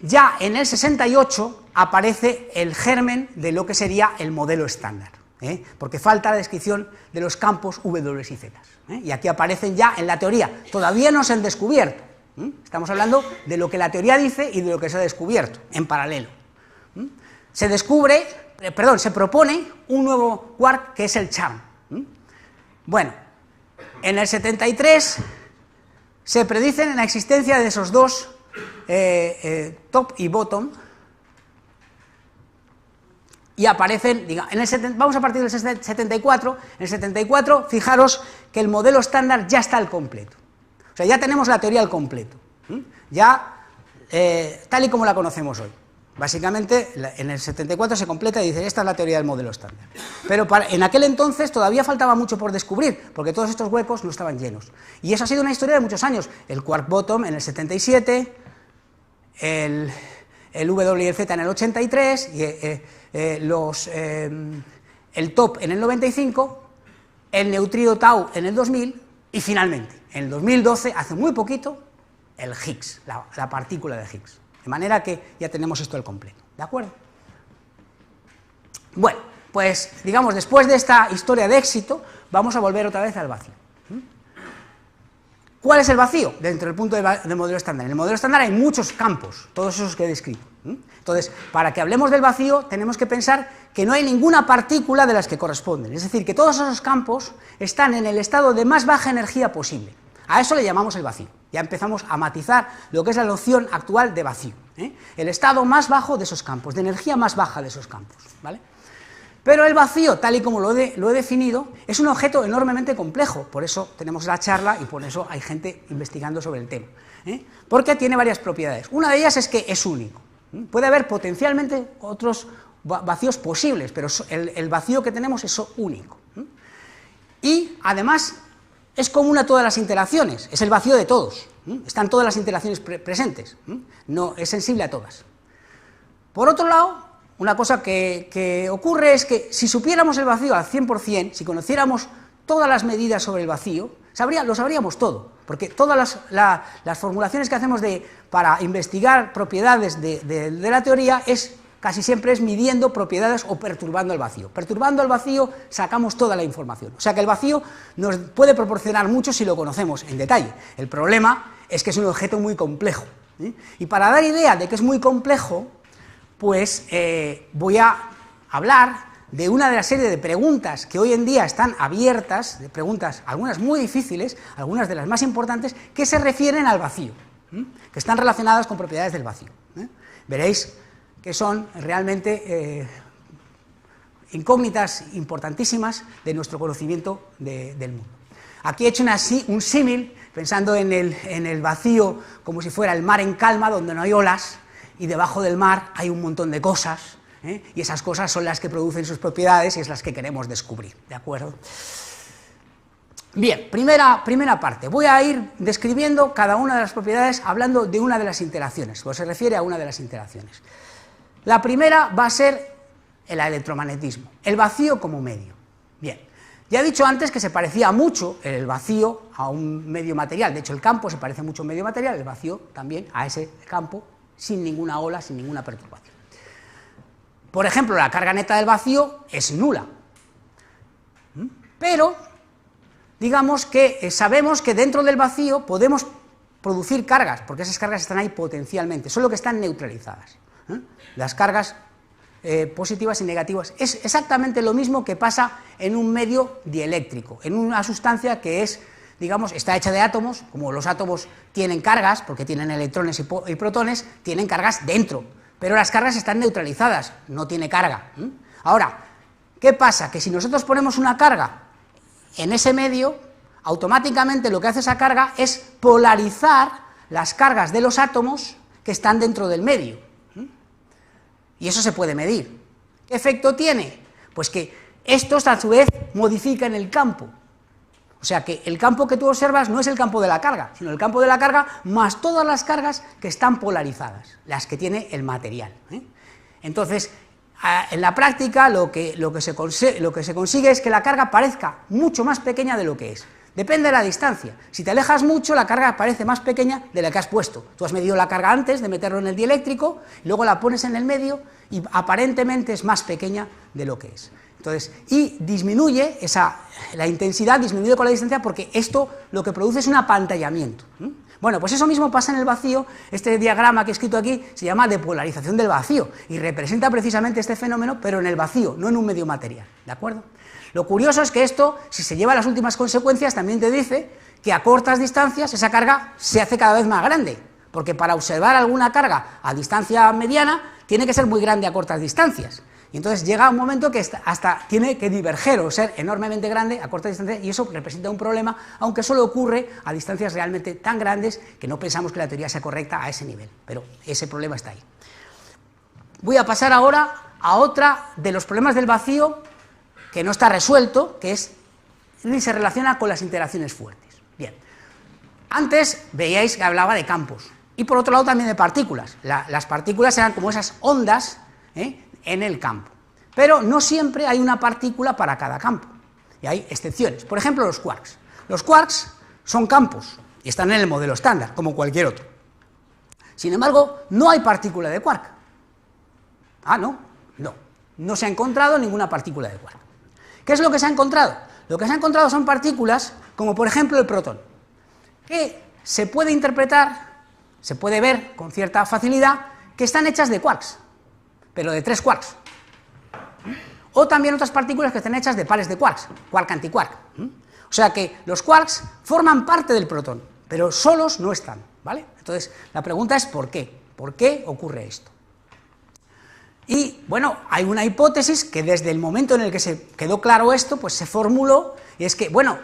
Ya en el 68 aparece el germen de lo que sería el modelo estándar, porque falta la descripción de los campos W y Z. Y aquí aparecen ya en la teoría, todavía no se han descubierto. Estamos hablando de lo que la teoría dice y de lo que se ha descubierto en paralelo. Se propone un nuevo quark que es el charm. Bueno, en el 73 se predicen la existencia de esos dos top y bottom, y aparecen, vamos a partir del 74, en el 74 fijaros que el modelo estándar ya está al completo, o sea, ya tenemos la teoría al completo, tal y como la conocemos hoy. Básicamente, en el 74 se completa y dice, esta es la teoría del modelo estándar. Pero en aquel entonces todavía faltaba mucho por descubrir, porque todos estos huecos no estaban llenos. Y eso ha sido una historia de muchos años. El quark bottom en el 77, el W y el Z en el 83, y el top en el 95, el neutrino tau en el 2000, y finalmente, en el 2012, hace muy poquito, el Higgs, la partícula de Higgs. De manera que ya tenemos esto al completo, ¿de acuerdo? Bueno, pues digamos, después de esta historia de éxito, vamos a volver otra vez al vacío. ¿Cuál es el vacío dentro del punto del modelo estándar? En el modelo estándar hay muchos campos, todos esos que he descrito. Entonces, para que hablemos del vacío, tenemos que pensar que no hay ninguna partícula de las que corresponden, es decir, que todos esos campos están en el estado de más baja energía posible. A eso le llamamos el vacío. Ya empezamos a matizar lo que es la noción actual de vacío, el estado más bajo de esos campos, de energía más baja de esos campos, ¿vale? Pero el vacío, tal y como lo he definido, es un objeto enormemente complejo, por eso tenemos la charla y por eso hay gente investigando sobre el tema, porque tiene varias propiedades. Una de ellas es que es único. Puede haber potencialmente otros vacíos posibles, pero el vacío que tenemos es único. Y además es común a todas las interacciones, es el vacío de todos, están todas las interacciones presentes, no es sensible a todas. Por otro lado, una cosa que ocurre es que si supiéramos el vacío al 100%, si conociéramos todas las medidas sobre el vacío, lo sabríamos todo, porque todas las formulaciones que hacemos para investigar propiedades de la teoría casi siempre es midiendo propiedades o perturbando el vacío. Perturbando el vacío sacamos toda la información. O sea que el vacío nos puede proporcionar mucho si lo conocemos en detalle. El problema es que es un objeto muy complejo. Y para dar idea de que es muy complejo, pues voy a hablar de una de la serie de preguntas que hoy en día están abiertas, de preguntas, algunas muy difíciles, algunas de las más importantes, que se refieren al vacío, que están relacionadas con propiedades del vacío. Veréis que son realmente incógnitas importantísimas de nuestro conocimiento del mundo. Aquí he hecho un símil, pensando en el vacío como si fuera el mar en calma, donde no hay olas, y debajo del mar hay un montón de cosas, y esas cosas son las que producen sus propiedades y es las que queremos descubrir, ¿de acuerdo? Bien, primera parte. Voy a ir describiendo cada una de las propiedades hablando de una de las interacciones, o se refiere a una de las interacciones. La primera va a ser el electromagnetismo, el vacío como medio. Bien, ya he dicho antes que se parecía mucho el vacío a un medio material, de hecho el campo se parece mucho a un medio material, el vacío también a ese campo, sin ninguna ola, sin ninguna perturbación. Por ejemplo, la carga neta del vacío es nula, pero digamos que sabemos que dentro del vacío podemos producir cargas, porque esas cargas están ahí potencialmente, solo que están neutralizadas. Las cargas positivas y negativas es exactamente lo mismo que pasa en un medio dieléctrico, en una sustancia que está hecha de átomos. Como los átomos tienen cargas, porque tienen electrones y protones, tienen cargas dentro, pero las cargas están neutralizadas, no tiene carga. Ahora, ¿qué pasa? Que si nosotros ponemos una carga en ese medio, automáticamente lo que hace esa carga es polarizar las cargas de los átomos que están dentro del medio. Y eso se puede medir. ¿Qué efecto tiene? Pues que estos a su vez modifican el campo. O sea que el campo que tú observas no es el campo de la carga, sino el campo de la carga más todas las cargas que están polarizadas, las que tiene el material. Entonces, en la práctica lo que se consigue es que la carga parezca mucho más pequeña de lo que es. Depende de la distancia. Si te alejas mucho, la carga parece más pequeña de la que has puesto. Tú has medido la carga antes de meterlo en el dieléctrico, y luego la pones en el medio y aparentemente es más pequeña de lo que es. Entonces, y disminuye la intensidad, disminuye con la distancia, porque esto lo que produce es un apantallamiento. Bueno, pues eso mismo pasa en el vacío. Este diagrama que he escrito aquí se llama depolarización del vacío y representa precisamente este fenómeno, pero en el vacío, no en un medio material, ¿de acuerdo? Lo curioso es que esto, si se lleva a las últimas consecuencias, también te dice que a cortas distancias esa carga se hace cada vez más grande, porque para observar alguna carga a distancia mediana tiene que ser muy grande a cortas distancias. Y entonces llega un momento que hasta tiene que diverger o ser enormemente grande a corta distancia, y eso representa un problema, aunque solo ocurre a distancias realmente tan grandes que no pensamos que la teoría sea correcta a ese nivel, pero ese problema está ahí. Voy a pasar ahora a otra de los problemas del vacío que no está resuelto, que es y se relaciona con las interacciones fuertes. Bien, antes veíais que hablaba de campos, y por otro lado también de partículas. Las partículas eran como esas ondas, en el campo, pero no siempre hay una partícula para cada campo, y hay excepciones. Por ejemplo, los quarks. Los quarks son campos y están en el modelo estándar, como cualquier otro. Sin embargo, no hay partícula de quark. No se ha encontrado ninguna partícula de quark. ¿Qué es lo que se ha encontrado? Lo que se ha encontrado son partículas, como por ejemplo el protón, que se puede interpretar, se puede ver con cierta facilidad, que están hechas de quarks, pero de 3 quarks. O también otras partículas que están hechas de pares de quarks, quark-antiquark. O sea que los quarks forman parte del protón, pero solos no están, ¿vale? Entonces, la pregunta es ¿por qué? ¿Por qué ocurre esto? Y, bueno, hay una hipótesis que desde el momento en el que se quedó claro esto, pues se formuló, y es que, bueno,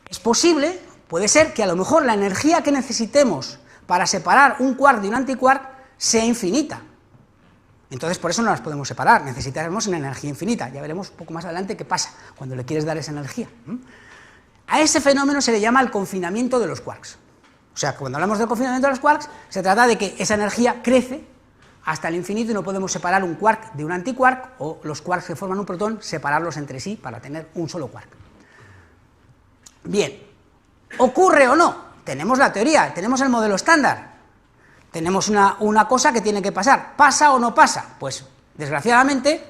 es posible, puede ser que a lo mejor la energía que necesitemos para separar un quark de un antiquark sea infinita. Entonces, por eso no las podemos separar, necesitaremos una energía infinita. Ya veremos un poco más adelante qué pasa cuando le quieres dar esa energía. A ese fenómeno se le llama el confinamiento de los quarks. O sea, cuando hablamos del confinamiento de los quarks, se trata de que esa energía crece hasta el infinito y no podemos separar un quark de un antiquark, o los quarks que forman un protón, separarlos entre sí para tener un solo quark. Bien, ¿ocurre o no? Tenemos la teoría, tenemos el modelo estándar. Tenemos una cosa que tiene que pasar. ¿Pasa o no pasa? Pues, desgraciadamente,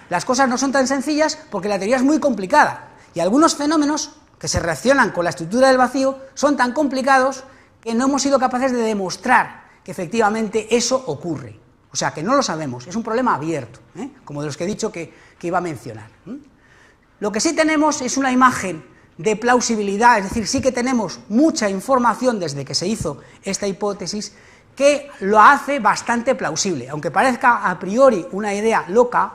las cosas no son tan sencillas porque la teoría es muy complicada. Y algunos fenómenos que se relacionan con la estructura del vacío son tan complicados que no hemos sido capaces de demostrar que efectivamente eso ocurre. O sea, que no lo sabemos, es un problema abierto, como de los que he dicho que iba a mencionar. Lo que sí tenemos es una imagen de plausibilidad, es decir, sí que tenemos mucha información desde que se hizo esta hipótesis que lo hace bastante plausible. Aunque parezca a priori una idea loca,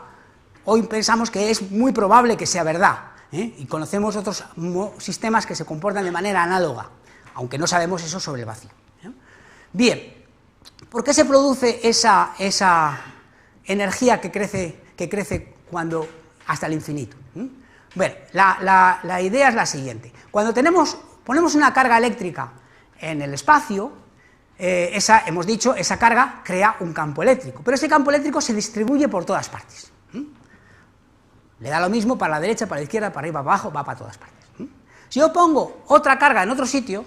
hoy pensamos que es muy probable que sea verdad, y conocemos otros sistemas que se comportan de manera análoga, aunque no sabemos eso sobre el vacío. Bien, ¿por qué se produce esa energía que crece cuando hasta el infinito? Bueno, la idea es la siguiente. Cuando ponemos una carga eléctrica en el espacio, hemos dicho, esa carga crea un campo eléctrico, pero ese campo eléctrico se distribuye por todas partes. Le da lo mismo para la derecha, para la izquierda, para arriba, para abajo, va para todas partes. Si yo pongo otra carga en otro sitio,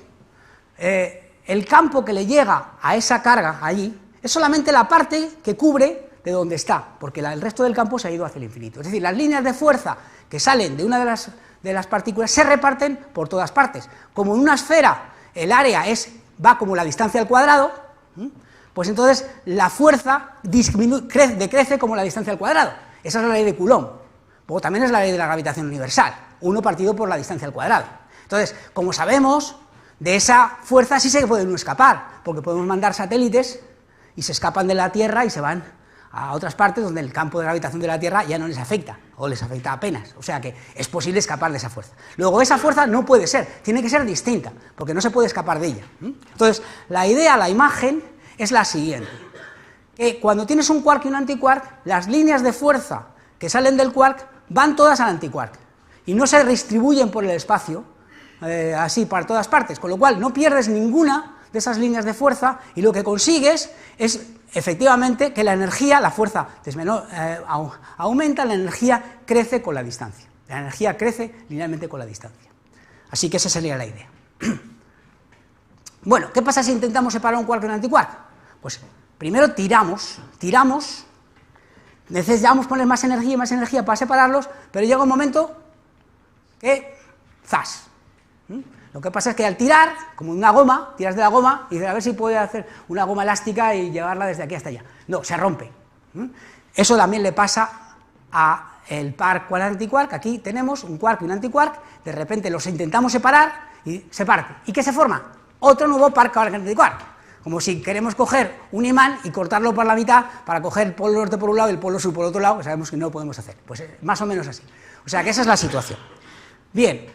el campo que le llega a esa carga allí es solamente la parte que cubre de donde está, porque el resto del campo se ha ido hacia el infinito. Es decir, las líneas de fuerza que salen de una de las partículas se reparten por todas partes. Como en una esfera el área va como la distancia al cuadrado, pues entonces la fuerza decrece como la distancia al cuadrado. Esa es la ley de Coulomb. Luego también es la ley de la gravitación universal, 1 partido por la distancia al cuadrado. Entonces, como sabemos, de esa fuerza sí se puede uno escapar, porque podemos mandar satélites y se escapan de la Tierra y se van a otras partes donde el campo de gravitación de la Tierra ya no les afecta, o les afecta apenas. O sea que es posible escapar de esa fuerza. Luego, esa fuerza no puede ser, tiene que ser distinta, porque no se puede escapar de ella. Entonces, la idea, la imagen, es la siguiente. que cuando tienes un quark y un antiquark, las líneas de fuerza que salen del quark van todas al antiquark y no se distribuyen por el espacio así para todas partes, con lo cual no pierdes ninguna de esas líneas de fuerza y lo que consigues es efectivamente que la energía, la fuerza aumenta, la energía crece con la distancia. La energía crece linealmente con la distancia. Así que esa sería la idea. Bueno, ¿qué pasa si intentamos separar un quark de un antiquark? Pues primero tiramos, necesitamos poner más energía para separarlos, pero llega un momento que ¡zas! Lo que pasa es que al tirar, como una goma, tiras de la goma y dices, a ver si puedo hacer una goma elástica y llevarla desde aquí hasta allá. No, se rompe. Eso también le pasa al par quark-antiquark. Aquí tenemos un quark y un antiquark, de repente los intentamos separar y se parte. ¿Y qué se forma? Otro nuevo par quark-antiquark. Como si queremos coger un imán y cortarlo por la mitad para coger el polo norte por un lado y el polo sur por otro lado, que sabemos que no lo podemos hacer. Pues más o menos así. O sea que esa es la situación. Bien.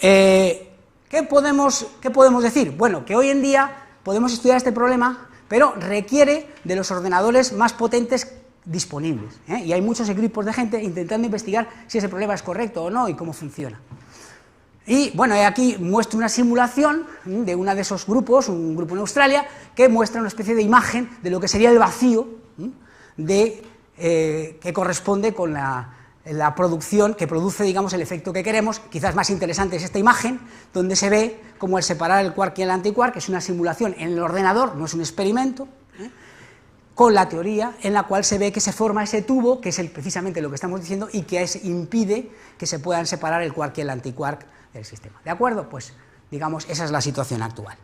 ¿Qué podemos decir? Bueno, que hoy en día podemos estudiar este problema, pero requiere de los ordenadores más potentes disponibles, y hay muchos equipos de gente intentando investigar si ese problema es correcto o no y cómo funciona. Y bueno, aquí muestro una simulación de uno de esos grupos, un grupo en Australia, que muestra una especie de imagen de lo que sería el vacío que corresponde con la producción, que produce, digamos, el efecto que queremos. Quizás más interesante es esta imagen, donde se ve como el separar el quark y el antiquark, que es una simulación en el ordenador, no es un experimento, con la teoría en la cual se ve que se forma ese tubo, que es precisamente lo que estamos diciendo, y que impide que se puedan separar el quark y el antiquark del sistema. ¿De acuerdo? Pues, digamos, esa es la situación actual.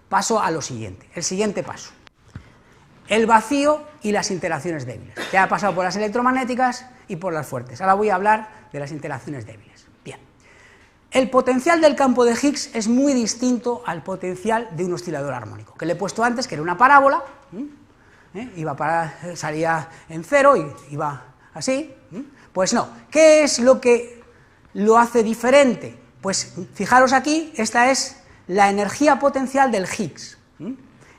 Paso a lo siguiente, el siguiente paso. El vacío y las interacciones débiles. Ya he pasado por las electromagnéticas y por las fuertes. Ahora voy a hablar de las interacciones débiles. Bien. El potencial del campo de Higgs es muy distinto al potencial de un oscilador armónico, que le he puesto antes, que era una parábola, salía en cero y iba así. Pues no. ¿Qué es lo que lo hace diferente? Pues fijaros aquí, esta es la energía potencial del Higgs.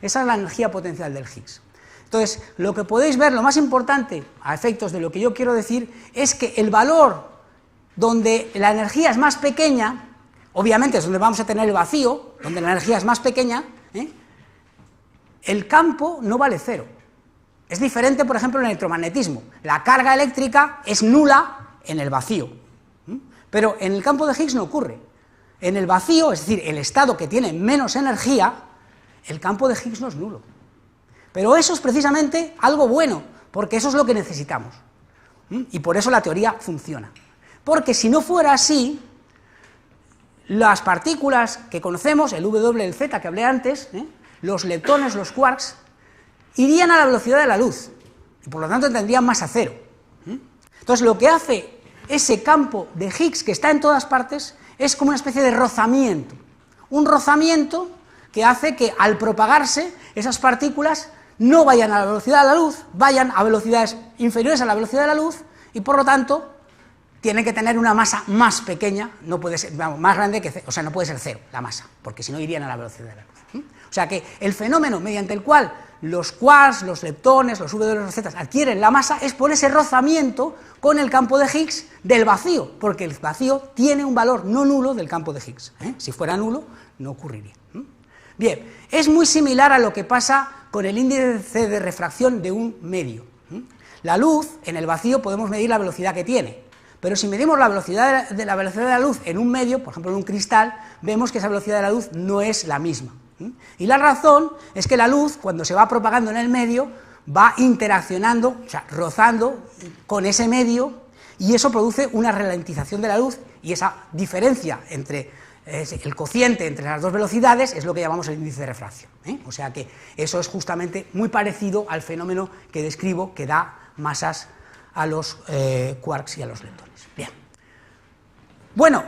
Esa es la energía potencial del Higgs. Entonces, lo que podéis ver, lo más importante, a efectos de lo que yo quiero decir, es que el valor donde la energía es más pequeña, obviamente es donde vamos a tener el vacío, donde la energía es más pequeña, el campo no vale cero. Es diferente, por ejemplo, en el electromagnetismo. La carga eléctrica es nula en el vacío, pero en el campo de Higgs no ocurre. En el vacío, es decir, el estado que tiene menos energía, el campo de Higgs no es nulo. Pero eso es precisamente algo bueno, porque eso es lo que necesitamos. Y por eso la teoría funciona. Porque si no fuera así, las partículas que conocemos, el W y el Z que hablé antes, los leptones, los quarks, irían a la velocidad de la luz, y por lo tanto tendrían masa cero. Entonces lo que hace ese campo de Higgs, que está en todas partes, es como una especie de rozamiento. Un rozamiento que hace que al propagarse esas partículas no vayan a la velocidad de la luz, vayan a velocidades inferiores a la velocidad de la luz, y por lo tanto tienen que tener una masa más pequeña, no puede ser, más grande que, o sea, no puede ser cero la masa, porque si no irían a la velocidad de la luz. O sea que el fenómeno mediante el cual los quarks, los leptones, los W, los Z adquieren la masa es por ese rozamiento con el campo de Higgs del vacío, porque el vacío tiene un valor no nulo del campo de Higgs. Si fuera nulo, no ocurriría. Bien, es muy similar a lo que pasa con el índice de refracción de un medio. La luz, en el vacío podemos medir la velocidad que tiene, pero si medimos la velocidad de la luz en un medio, por ejemplo en un cristal, vemos que esa velocidad de la luz no es la misma. Y la razón es que la luz, cuando se va propagando en el medio, va interaccionando, o sea, rozando con ese medio, y eso produce una ralentización de la luz, y esa diferencia entre el cociente entre las dos velocidades es lo que llamamos el índice de refracción. O sea que eso es justamente muy parecido al fenómeno que describo, que da masas a los quarks y a los leptones. Bien. Bueno,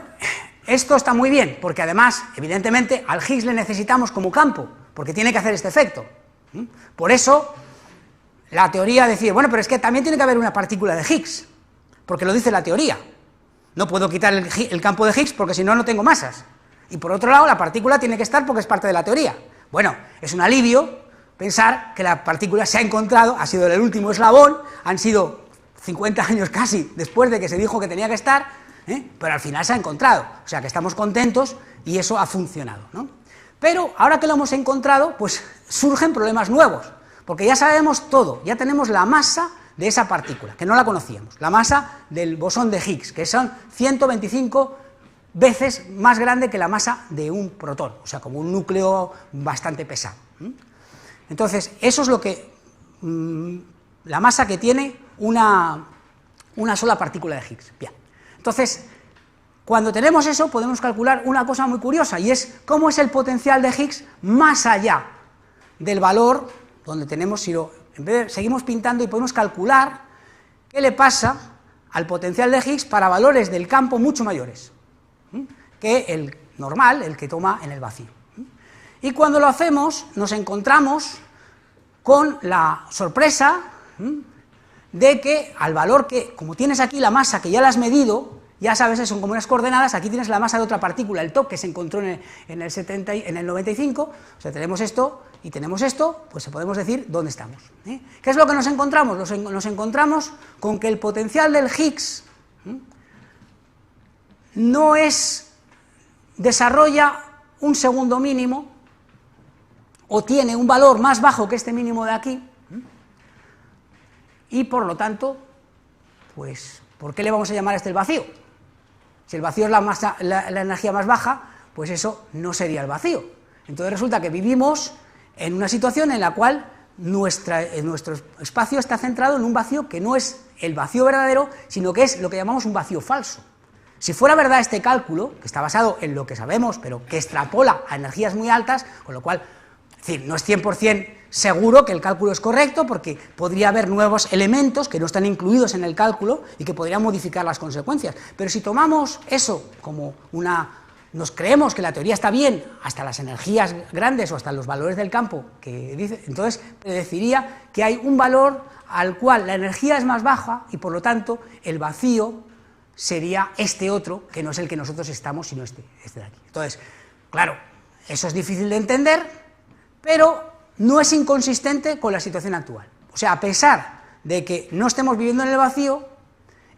esto está muy bien, porque además, evidentemente, al Higgs le necesitamos como campo, porque tiene que hacer este efecto. Por eso, la teoría decide, bueno, pero es que también tiene que haber una partícula de Higgs, porque lo dice la teoría. No puedo quitar el campo de Higgs porque si no, no tengo masas. Y por otro lado, la partícula tiene que estar porque es parte de la teoría. Bueno, es un alivio, pensar que la partícula se ha encontrado, ha sido el último eslabón, han sido 50 años casi después de que se dijo que tenía que estar, pero al final se ha encontrado, o sea que estamos contentos y eso ha funcionado, ¿no? Pero ahora que lo hemos encontrado, pues surgen problemas nuevos, porque ya sabemos todo, ya tenemos la masa de esa partícula, que no la conocíamos, la masa del bosón de Higgs, que son 125 veces más grande que la masa de un protón, o sea, como un núcleo bastante pesado. Entonces, eso es lo que la masa que tiene una sola partícula de Higgs. Bien. Entonces, cuando tenemos eso, podemos calcular una cosa muy curiosa, y es cómo es el potencial de Higgs más allá del valor donde tenemos, si en vez de, seguimos pintando y podemos calcular qué le pasa al potencial de Higgs para valores del campo mucho mayores que el normal, el que toma en el vacío. Y cuando lo hacemos, nos encontramos con la sorpresa de que al valor que, como tienes aquí la masa que ya la has medido, ya sabes, son como unas coordenadas, aquí tienes la masa de otra partícula, el TOC, que se encontró en el 95, o sea, tenemos esto y tenemos esto, pues podemos decir dónde estamos. ¿Qué es lo que nos encontramos? Nos encontramos con que el potencial del Higgs no desarrolla un segundo mínimo, o tiene un valor más bajo que este mínimo de aquí, y por lo tanto, pues, ¿por qué le vamos a llamar a este el vacío? Si el vacío es la energía más baja, pues eso no sería el vacío. Entonces resulta que vivimos en una situación en la cual nuestro espacio está centrado en un vacío que no es el vacío verdadero, sino que es lo que llamamos un vacío falso. Si fuera verdad este cálculo, que está basado en lo que sabemos, pero que extrapola a energías muy altas, con lo cual, es decir, no es 100% seguro que el cálculo es correcto, porque podría haber nuevos elementos que no están incluidos en el cálculo y que podrían modificar las consecuencias. Pero si tomamos eso como nos creemos que la teoría está bien hasta las energías grandes o hasta los valores del campo que dice, entonces predeciría que hay un valor al cual la energía es más baja y por lo tanto el vacío sería este otro, que no es el que nosotros estamos, sino este de aquí. Entonces, claro, eso es difícil de entender, pero no es inconsistente con la situación actual. O sea, a pesar de que no estemos viviendo en el vacío,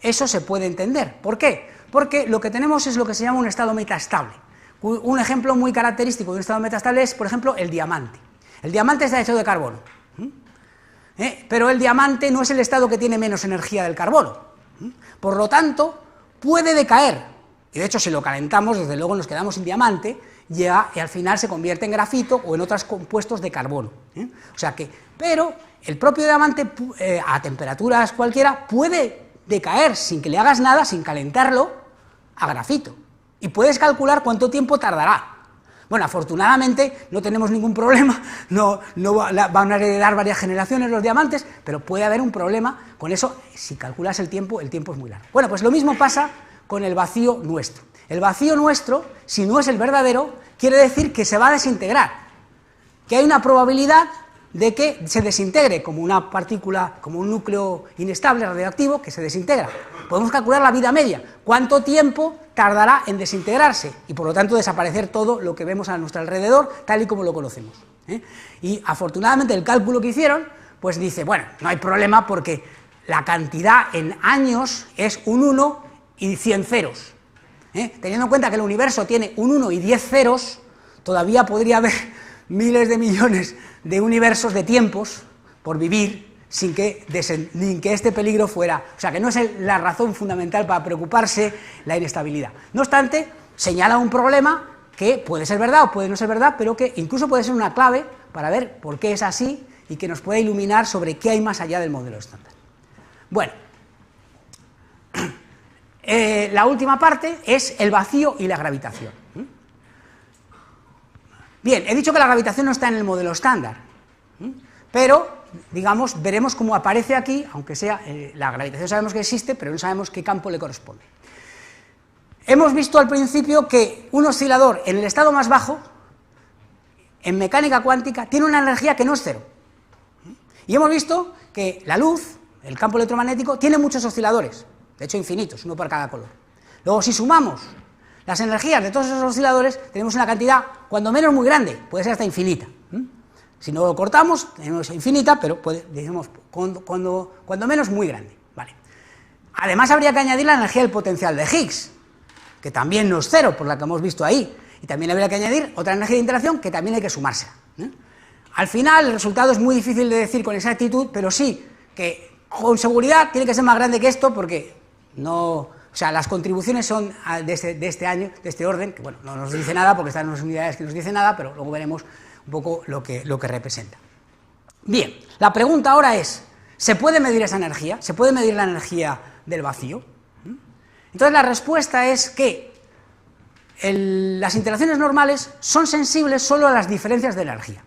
eso se puede entender. ¿Por qué? Porque lo que tenemos es lo que se llama un estado metastable. Un ejemplo muy característico de un estado metastable es, por ejemplo, el diamante. El diamante está hecho de carbono, pero el diamante no es el estado que tiene menos energía del carbono. Por lo tanto, puede decaer, y de hecho si lo calentamos, desde luego nos quedamos sin diamante, y al final se convierte en grafito o en otros compuestos de carbono. O sea que, pero el propio diamante a temperaturas cualquiera puede decaer sin que le hagas nada, sin calentarlo, a grafito, y puedes calcular cuánto tiempo tardará. Bueno, afortunadamente no tenemos ningún problema, no van a heredar varias generaciones los diamantes, pero puede haber un problema con eso, si calculas el tiempo es muy largo. Bueno, pues lo mismo pasa con el vacío nuestro. El vacío nuestro, si no es el verdadero, quiere decir que se va a desintegrar, que hay una probabilidad de que se desintegre como una partícula, como un núcleo inestable radioactivo que se desintegra. Podemos calcular la vida media, cuánto tiempo tardará en desintegrarse y por lo tanto desaparecer todo lo que vemos a nuestro alrededor tal y como lo conocemos. Y afortunadamente el cálculo que hicieron pues dice, bueno, no hay problema porque la cantidad en años es un 1 y 100 ceros. Teniendo en cuenta que el universo tiene un 1 y 10 ceros, todavía podría haber miles de millones de universos, de tiempos por vivir sin que este peligro fuera, o sea que no es la razón fundamental para preocuparse la inestabilidad. No obstante, señala un problema que puede ser verdad o puede no ser verdad, pero que incluso puede ser una clave para ver por qué es así y que nos puede iluminar sobre qué hay más allá del modelo estándar. Bueno, la última parte es el vacío y la gravitación. Bien, he dicho que la gravitación no está en el modelo estándar, pero, digamos, veremos cómo aparece aquí, aunque sea, la gravitación sabemos que existe, pero no sabemos qué campo le corresponde. Hemos visto al principio que un oscilador en el estado más bajo, en mecánica cuántica, tiene una energía que no es cero. Y hemos visto que la luz, el campo electromagnético, tiene muchos osciladores, de hecho infinitos, uno por cada color. Luego, si sumamos las energías de todos esos osciladores, tenemos una cantidad, cuando menos muy grande, puede ser hasta infinita. Si no lo cortamos, tenemos infinita, pero digamos, cuando menos muy grande. Vale. Además, habría que añadir la energía del potencial de Higgs, que también no es cero, por la que hemos visto ahí. Y también habría que añadir otra energía de interacción que también hay que sumársela. Al final, el resultado es muy difícil de decir con exactitud, pero sí que con seguridad tiene que ser más grande que esto, porque no, o sea, las contribuciones son de este año, de este orden, que bueno, no nos dice nada porque están en las unidades que nos dice nada, pero luego veremos un poco lo que representa. Bien, la pregunta ahora es, ¿se puede medir esa energía? ¿Se puede medir la energía del vacío? Entonces la respuesta es que las interacciones normales son sensibles solo a las diferencias de energía.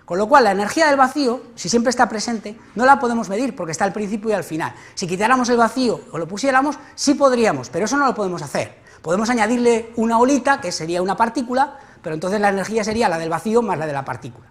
Con lo cual, la energía del vacío, si siempre está presente, no la podemos medir porque está al principio y al final. Si quitáramos el vacío o lo pusiéramos, sí podríamos, pero eso no lo podemos hacer. Podemos añadirle una olita, que sería una partícula, pero entonces la energía sería la del vacío más la de la partícula.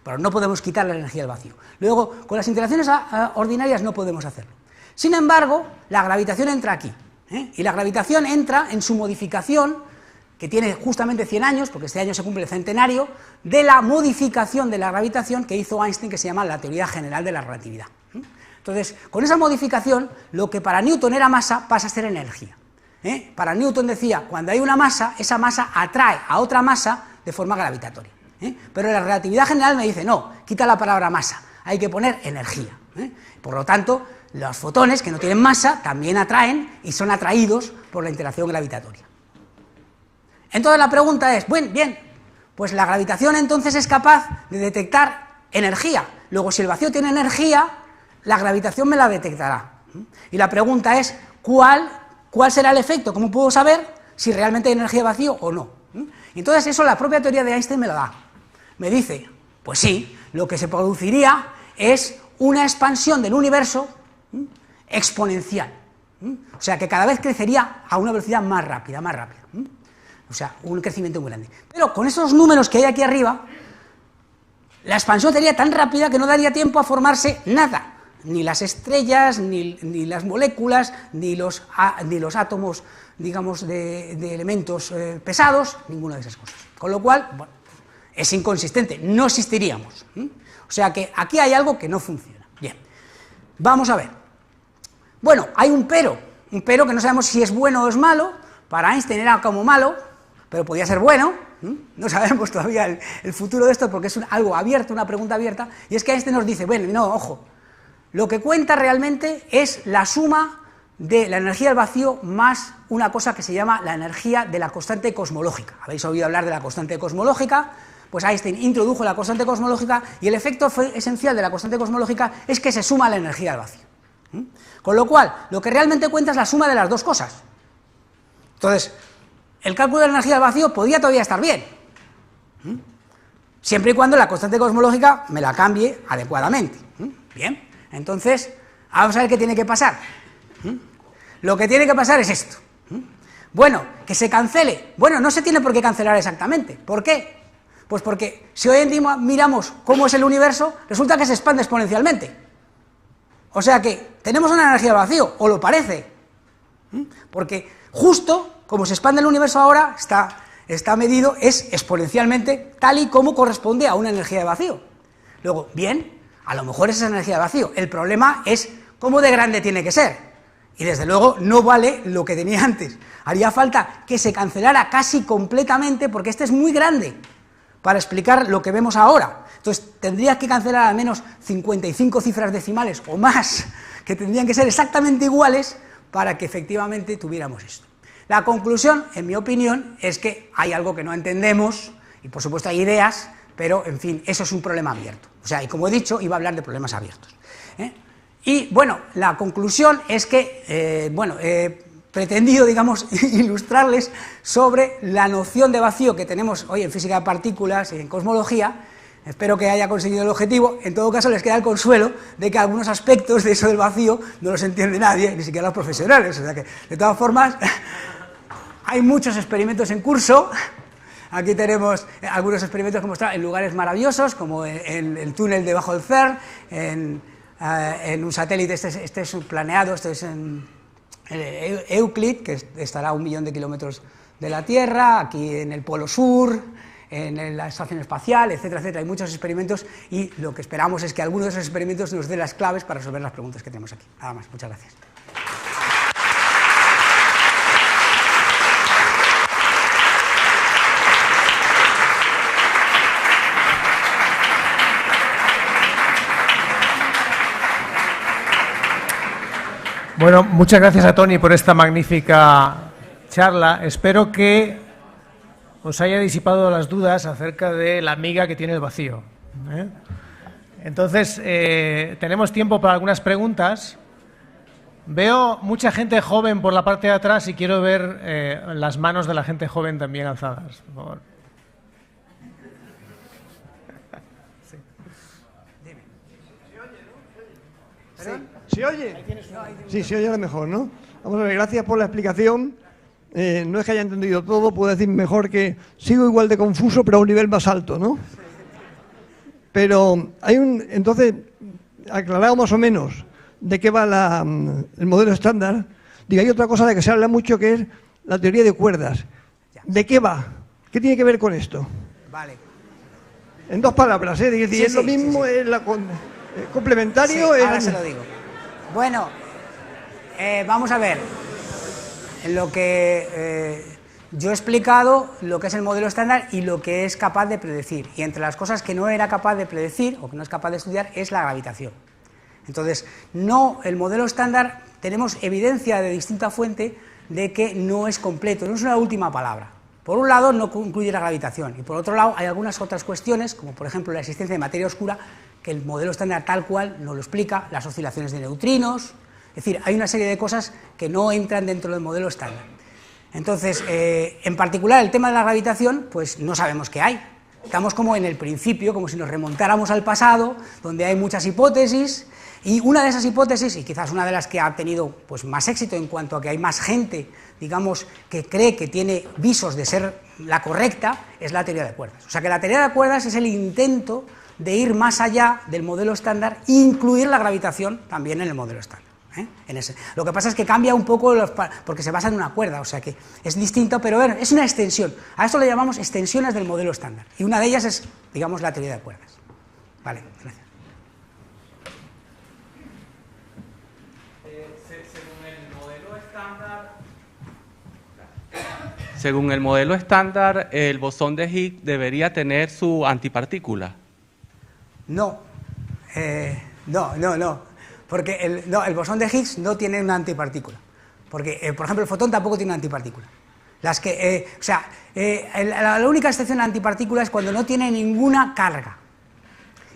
Pero no podemos quitar la energía del vacío. Luego, con las interacciones ordinarias no podemos hacerlo. Sin embargo, la gravitación entra aquí. Y la gravitación entra en su modificación, que tiene justamente 100 años, porque este año se cumple el centenario, de la modificación de la gravitación que hizo Einstein, que se llama la teoría general de la relatividad. Entonces, con esa modificación, lo que para Newton era masa pasa a ser energía. Para Newton decía, cuando hay una masa, esa masa atrae a otra masa de forma gravitatoria. Pero la relatividad general me dice, no, quita la palabra masa, hay que poner energía. Por lo tanto, los fotones que no tienen masa también atraen y son atraídos por la interacción gravitatoria. Entonces la pregunta es, bien, pues la gravitación entonces es capaz de detectar energía. Luego, si el vacío tiene energía, la gravitación me la detectará. Y la pregunta es, ¿cuál será el efecto? ¿Cómo puedo saber si realmente hay energía de vacío o no? Y entonces eso la propia teoría de Einstein me lo da. Me dice, pues sí, lo que se produciría es una expansión del universo exponencial. O sea, que cada vez crecería a una velocidad más rápida. O sea, un crecimiento muy grande. Pero con esos números que hay aquí arriba, la expansión sería tan rápida que no daría tiempo a formarse nada. Ni las estrellas, ni las moléculas, ni los átomos, digamos, de elementos pesados, ninguna de esas cosas. Con lo cual, bueno, es inconsistente, no existiríamos. O sea que aquí hay algo que no funciona. Bien, vamos a ver. Bueno, hay un pero que no sabemos si es bueno o es malo. Para Einstein era como malo, pero podía ser bueno. No sabemos todavía el futuro de esto porque es algo abierto, una pregunta abierta. Y es que Einstein nos dice, bueno, no, ojo, lo que cuenta realmente es la suma de la energía del vacío más una cosa que se llama la energía de la constante cosmológica. ¿Habéis oído hablar de la constante cosmológica? Pues Einstein introdujo la constante cosmológica y el efecto esencial de la constante cosmológica es que se suma la energía del vacío. Con lo cual, lo que realmente cuenta es la suma de las dos cosas. Entonces, el cálculo de la energía del vacío podría todavía estar bien, siempre y cuando la constante cosmológica me la cambie adecuadamente. Bien, entonces, vamos a ver qué tiene que pasar. Lo que tiene que pasar es esto. Bueno, que se cancele. Bueno, no se tiene por qué cancelar exactamente. ¿Por qué? Pues porque si hoy en día miramos cómo es el universo, resulta que se expande exponencialmente. O sea que tenemos una energía del vacío, o lo parece. Porque justo como se expande el universo ahora, está medido, es exponencialmente, tal y como corresponde a una energía de vacío. Luego, bien, a lo mejor es esa energía de vacío. El problema es cómo de grande tiene que ser. Y desde luego no vale lo que tenía antes. Haría falta que se cancelara casi completamente, porque este es muy grande para explicar lo que vemos ahora. Entonces tendría que cancelar al menos 55 cifras decimales o más, que tendrían que ser exactamente iguales para que efectivamente tuviéramos esto. La conclusión, en mi opinión, es que hay algo que no entendemos, y por supuesto hay ideas, pero en fin, eso es un problema abierto. O sea, y como he dicho, iba a hablar de problemas abiertos. Y bueno, la conclusión es que, he pretendido, digamos, ilustrarles sobre la noción de vacío que tenemos hoy en física de partículas y en cosmología. Espero que haya conseguido el objetivo. En todo caso, les queda el consuelo de que algunos aspectos de eso del vacío no los entiende nadie, ni siquiera los profesionales. O sea que, de todas formas, hay muchos experimentos en curso. Aquí tenemos algunos experimentos que mostrar en lugares maravillosos, como en el túnel debajo del CERN, en un satélite, este es planeado, este es en Euclid, que estará a 1 millón de kilómetros de la Tierra, aquí en el Polo Sur, en la estación espacial, etcétera, etcétera. Hay muchos experimentos y lo que esperamos es que alguno de esos experimentos nos dé las claves para resolver las preguntas que tenemos aquí. Nada más, muchas gracias. Bueno, muchas gracias a Tony por esta magnífica charla. Espero que os haya disipado las dudas acerca de la miga que tiene el vacío, ¿eh? Entonces, tenemos tiempo para algunas preguntas. Veo mucha gente joven por la parte de atrás y quiero ver las manos de la gente joven también alzadas, por favor. Sí. Dime. ¿Se oye? Sí, se oye a lo mejor, ¿no? Vamos a ver, gracias por la explicación. No es que haya entendido todo, puedo decir mejor que sigo igual de confuso, pero a un nivel más alto, ¿no? Pero hay entonces, aclarado más o menos de qué va el modelo estándar. Digo, hay otra cosa de que se habla mucho, que es la teoría de cuerdas. ¿De qué va? ¿Qué tiene que ver con esto? Vale. En dos palabras, ¿eh? Es decir, es lo mismo, es complementario. Sí, ahora se lo digo. Bueno, vamos a ver. En lo que yo he explicado lo que es el modelo estándar y lo que es capaz de predecir. Y entre las cosas que no era capaz de predecir o que no es capaz de estudiar es la gravitación. Entonces, el modelo estándar, tenemos evidencia de distinta fuente de que no es completo, no es una última palabra. Por un lado, no incluye la gravitación, y por otro lado, hay algunas otras cuestiones, como por ejemplo la existencia de materia oscura, que el modelo estándar tal cual no lo explica, las oscilaciones de neutrinos, es decir, hay una serie de cosas que no entran dentro del modelo estándar. Entonces, en particular, el tema de la gravitación, pues no sabemos qué hay. Estamos como en el principio, como si nos remontáramos al pasado, donde hay muchas hipótesis, y una de esas hipótesis, y quizás una de las que ha tenido pues más éxito en cuanto a que hay más gente, digamos, que cree que tiene visos de ser la correcta, es la teoría de cuerdas. O sea que la teoría de cuerdas es el intento de ir más allá del modelo estándar e incluir la gravitación también en el modelo estándar. Lo que pasa es que cambia un poco porque se basa en una cuerda, o sea que es distinto, pero bueno, es una extensión. A esto le llamamos extensiones del modelo estándar, y una de ellas es, digamos, la teoría de cuerdas. Vale, gracias. Según el modelo estándar, el bosón de Higgs debería tener su antipartícula. No, porque el bosón de Higgs no tiene una antipartícula, porque, por ejemplo, el fotón tampoco tiene una antipartícula. La única excepción a la antipartícula es cuando no tiene ninguna carga,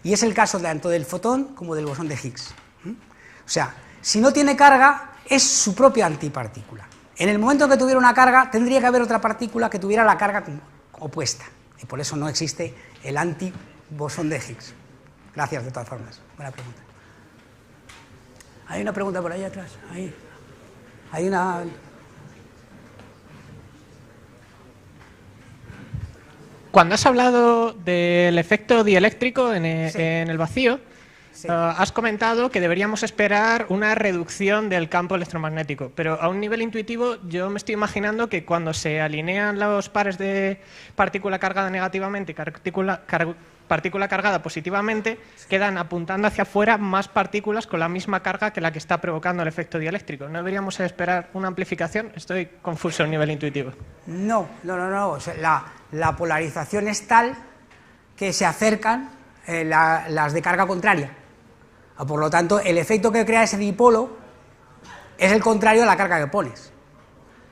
y es el caso tanto del fotón como del bosón de Higgs. O sea, si no tiene carga, es su propia antipartícula. En el momento en que tuviera una carga, tendría que haber otra partícula que tuviera la carga opuesta, y por eso no existe el antibosón de Higgs. Gracias, de todas formas. Buena pregunta. Hay una pregunta por ahí atrás. Ahí. Hay una... Cuando has hablado del efecto dieléctrico en el vacío, sí, has comentado que deberíamos esperar una reducción del campo electromagnético, pero a un nivel intuitivo yo me estoy imaginando que cuando se alinean los pares de partícula cargada negativamente y partícula cargada positivamente, quedan apuntando hacia afuera más partículas con la misma carga que la que está provocando el efecto dieléctrico. ¿No deberíamos esperar una amplificación? Estoy confuso a nivel intuitivo. No. O sea, la polarización es tal que se acercan las de carga contraria. Por lo tanto, el efecto que crea ese dipolo es el contrario a la carga que pones.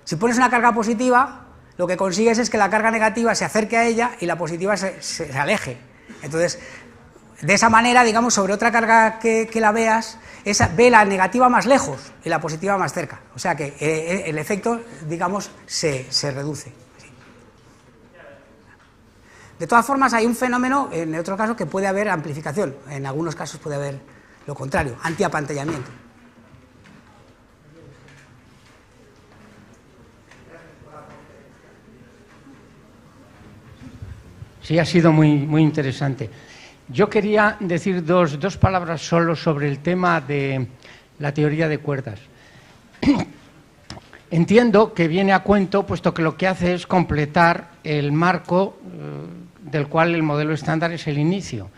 Si pones una carga positiva, lo que consigues es que la carga negativa se acerque a ella y la positiva se aleje. Entonces, de esa manera, digamos, sobre otra carga que la veas, ve la negativa más lejos y la positiva más cerca. O sea que el efecto, digamos, se reduce. Sí. De todas formas, hay un fenómeno, en otro caso, que puede haber amplificación. En algunos casos puede haber lo contrario, antiapantallamiento. Sí, ha sido muy interesante. Yo quería decir dos palabras solo sobre el tema de la teoría de cuerdas. Entiendo que viene a cuento, puesto que lo que hace es completar el marco del cual el modelo estándar es el inicio.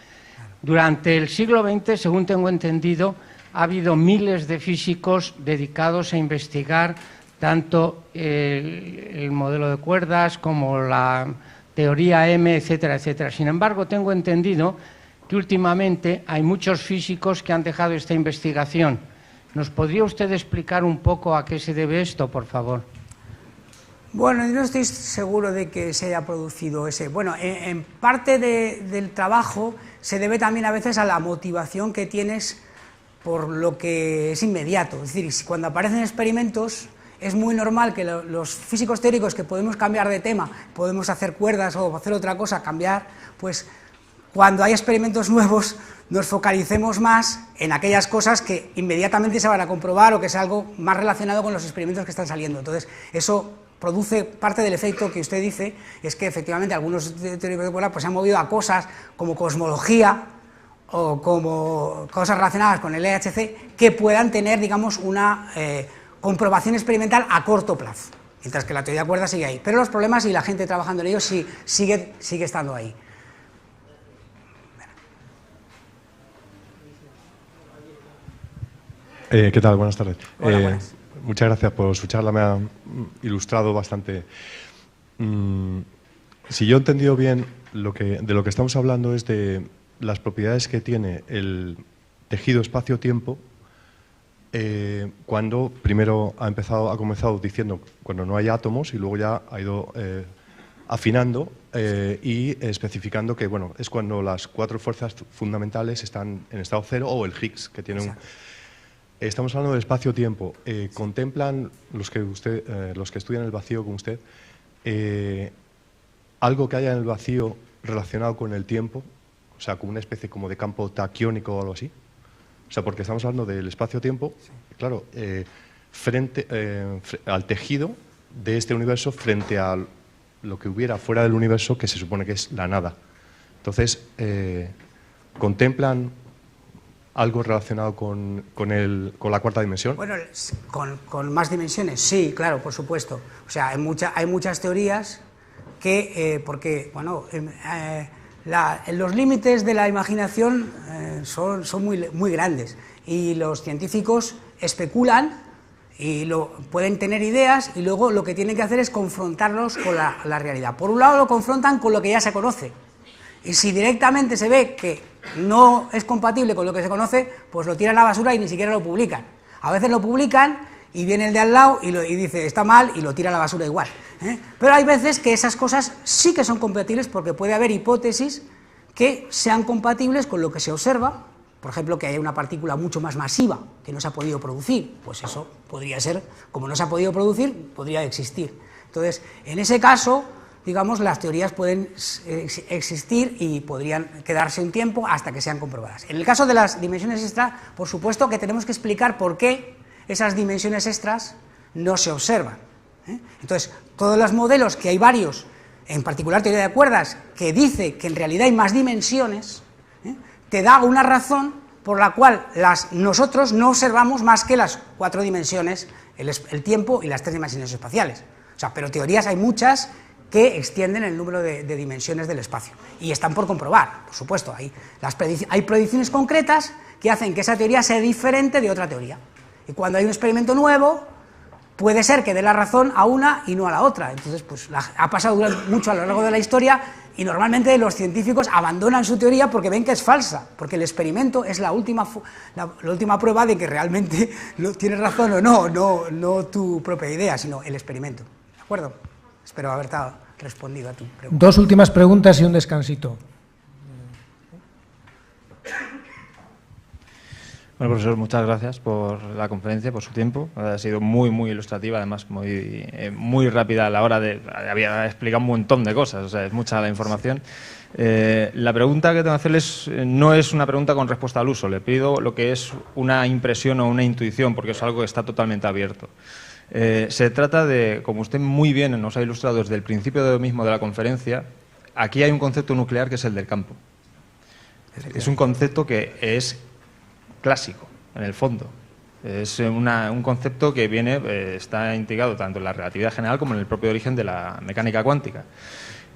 Durante el siglo XX, según tengo entendido, ha habido miles de físicos dedicados a investigar tanto el modelo de cuerdas como la teoría M, etcétera, etcétera. Sin embargo, tengo entendido que últimamente hay muchos físicos que han dejado esta investigación. ¿Nos podría usted explicar un poco a qué se debe esto, por favor? Bueno, yo no estoy seguro de que se haya producido ese. Bueno, en parte del trabajo se debe también a veces a la motivación que tienes por lo que es inmediato. Es decir, cuando aparecen experimentos, es muy normal que los físicos teóricos que podemos cambiar de tema, podemos hacer cuerdas o hacer otra cosa, cambiar, pues cuando hay experimentos nuevos nos focalicemos más en aquellas cosas que inmediatamente se van a comprobar o que es algo más relacionado con los experimentos que están saliendo. Entonces, eso produce parte del efecto que usted dice, es que efectivamente algunos teóricos de cuerdas pues, se han movido a cosas como cosmología o como cosas relacionadas con el LHC que puedan tener, digamos, una comprobación experimental a corto plazo, mientras que la teoría de cuerdas sigue ahí. Pero los problemas y la gente trabajando en ellos sí, sigue estando ahí. ¿Qué tal? Buenas tardes. Hola, buenas. Muchas gracias por su charla, me ha ilustrado bastante. Si yo he entendido bien, de lo que estamos hablando es de las propiedades que tiene el tejido espacio-tiempo cuando primero ha comenzado diciendo cuando no hay átomos y luego ya ha ido afinando y especificando que bueno, es cuando las 4 fuerzas fundamentales están en estado cero o el Higgs, que tiene un... Estamos hablando del espacio-tiempo. ¿Contemplan los que estudian el vacío con usted algo que haya en el vacío relacionado con el tiempo? O sea, como una especie como de campo taquiónico o algo así. O sea, porque estamos hablando del espacio-tiempo, claro, frente al tejido de este universo frente a lo que hubiera fuera del universo, que se supone que es la nada. Entonces, ¿contemplan algo relacionado con la cuarta dimensión? Bueno, con más dimensiones, sí, claro, por supuesto. O sea, hay muchas teorías que, porque, bueno, los límites de la imaginación son muy grandes y los científicos especulan y pueden tener ideas y luego lo que tienen que hacer es confrontarlos con la realidad. Por un lado lo confrontan con lo que ya se conoce y si directamente se ve que no es compatible con lo que se conoce, pues lo tiran a la basura y ni siquiera lo publican. A veces lo publican y viene el de al lado y dice está mal y lo tira a la basura igual. Pero hay veces que esas cosas sí que son compatibles porque puede haber hipótesis que sean compatibles con lo que se observa, por ejemplo, que haya una partícula mucho más masiva que no se ha podido producir, pues eso podría ser, como no se ha podido producir, podría existir. Entonces, en ese caso, digamos, las teorías pueden existir y podrían quedarse un tiempo hasta que sean comprobadas. En el caso de las dimensiones extras, por supuesto que tenemos que explicar por qué esas dimensiones extras no se observan. Entonces, todos los modelos, que hay varios, en particular teoría de cuerdas, que dice que en realidad hay más dimensiones, te da una razón por la cual nosotros no observamos más que las 4 dimensiones, el tiempo y las 3 dimensiones espaciales. O sea, pero teorías hay muchas que extienden el número de dimensiones del espacio. Y están por comprobar, por supuesto. Hay predicciones concretas que hacen que esa teoría sea diferente de otra teoría. Y cuando hay un experimento nuevo, puede ser que dé la razón a una y no a la otra. Entonces, pues ha pasado mucho a lo largo de la historia y normalmente los científicos abandonan su teoría porque ven que es falsa, porque el experimento es la última prueba de que realmente tienes razón o no tu propia idea, sino el experimento. ¿De acuerdo? Espero haberte respondido a tu pregunta. 2 últimas preguntas y un descansito. Bueno, profesor, muchas gracias por la conferencia, por su tiempo. Ha sido muy, muy ilustrativa, además muy rápida a la hora de... Había explicado un montón de cosas, o sea, es mucha la información. La pregunta que tengo que hacerles no es una pregunta con respuesta al uso. Le pido lo que es una impresión o una intuición, porque es algo que está totalmente abierto. Se trata de, como usted muy bien nos ha ilustrado desde el principio mismo de la conferencia, aquí hay un concepto nuclear que es el del campo. Es un concepto que es clásico, en el fondo. Es un concepto que está integrado tanto en la relatividad general como en el propio origen de la mecánica cuántica.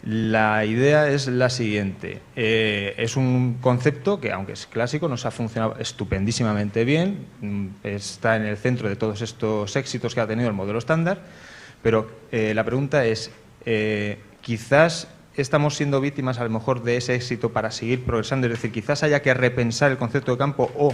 La idea es la siguiente. Es un concepto que, aunque es clásico, nos ha funcionado estupendísimamente bien. Está en el centro de todos estos éxitos que ha tenido el modelo estándar. Pero la pregunta es, quizás estamos siendo víctimas a lo mejor de ese éxito para seguir progresando. Es decir, quizás haya que repensar el concepto de campo o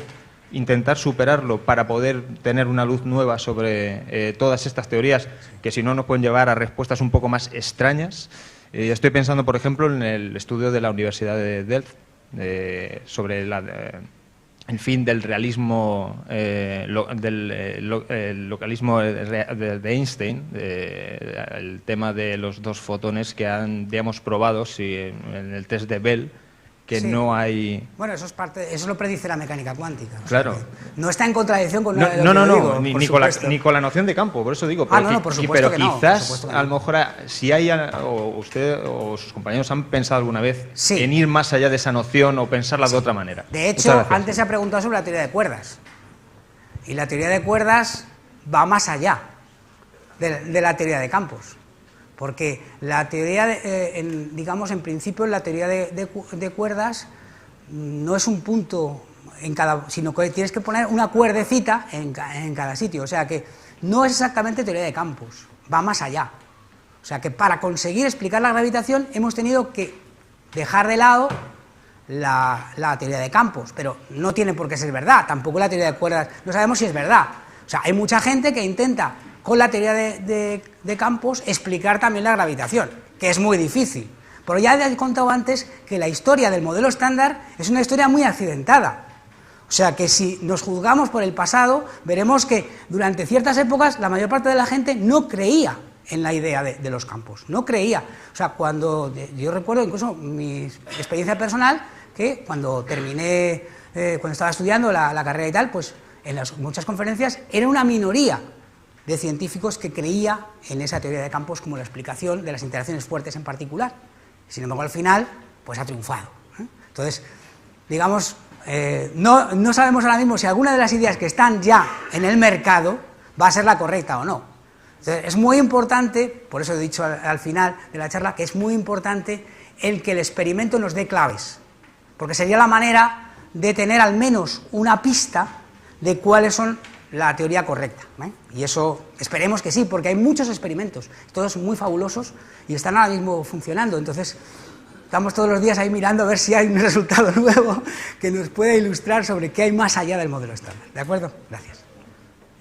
intentar superarlo para poder tener una luz nueva sobre todas estas teorías que si no nos pueden llevar a respuestas un poco más extrañas. Estoy pensando, por ejemplo, en el estudio de la Universidad de Delft sobre el fin del realismo, del localismo de Einstein, el tema de los dos fotones que han, digamos, probado en el test de Bell, que no hay... Bueno, eso lo predice la mecánica cuántica. Claro. No está en contradicción con lo que digo, ni con la noción de campo, por eso digo. Pero, por supuesto pero quizás, a lo mejor, si hay, o usted o sus compañeros han pensado alguna vez en ir más allá de esa noción o pensarla de otra manera. De hecho, antes se ha preguntado sobre la teoría de cuerdas. Y la teoría de cuerdas va más allá de la teoría de campos. Porque la teoría, digamos, en principio, la teoría de cuerdas no es un punto en cada, sino que tienes que poner una cuerdecita en cada sitio. O sea que no es exactamente teoría de campos, va más allá. O sea que para conseguir explicar la gravitación hemos tenido que dejar de lado la teoría de campos, pero no tiene por qué ser verdad, tampoco la teoría de cuerdas, no sabemos si es verdad. O sea, hay mucha gente que intenta con la teoría de campos explicar también la gravitación, que es muy difícil. Pero ya he contado antes que la historia del modelo estándar es una historia muy accidentada. O sea que si nos juzgamos por el pasado, veremos que durante ciertas épocas la mayor parte de la gente no creía en la idea de los campos, no creía. O sea, cuando yo recuerdo incluso mi experiencia personal, que cuando terminé, cuando estaba estudiando la carrera y tal, pues en muchas conferencias era una minoría de científicos que creía en esa teoría de campos como la explicación de las interacciones fuertes en particular. Sin embargo, al final, pues ha triunfado. Entonces, digamos, no sabemos ahora mismo si alguna de las ideas que están ya en el mercado va a ser la correcta o no. Entonces, es muy importante, por eso he dicho al final de la charla, que es muy importante el que el experimento nos dé claves, porque sería la manera de tener al menos una pista de cuáles son la teoría correcta, y eso esperemos que sí, porque hay muchos experimentos, todos muy fabulosos y están ahora mismo funcionando. Entonces estamos todos los días ahí mirando a ver si hay un resultado nuevo que nos pueda ilustrar sobre qué hay más allá del modelo estándar. ¿De acuerdo? Gracias.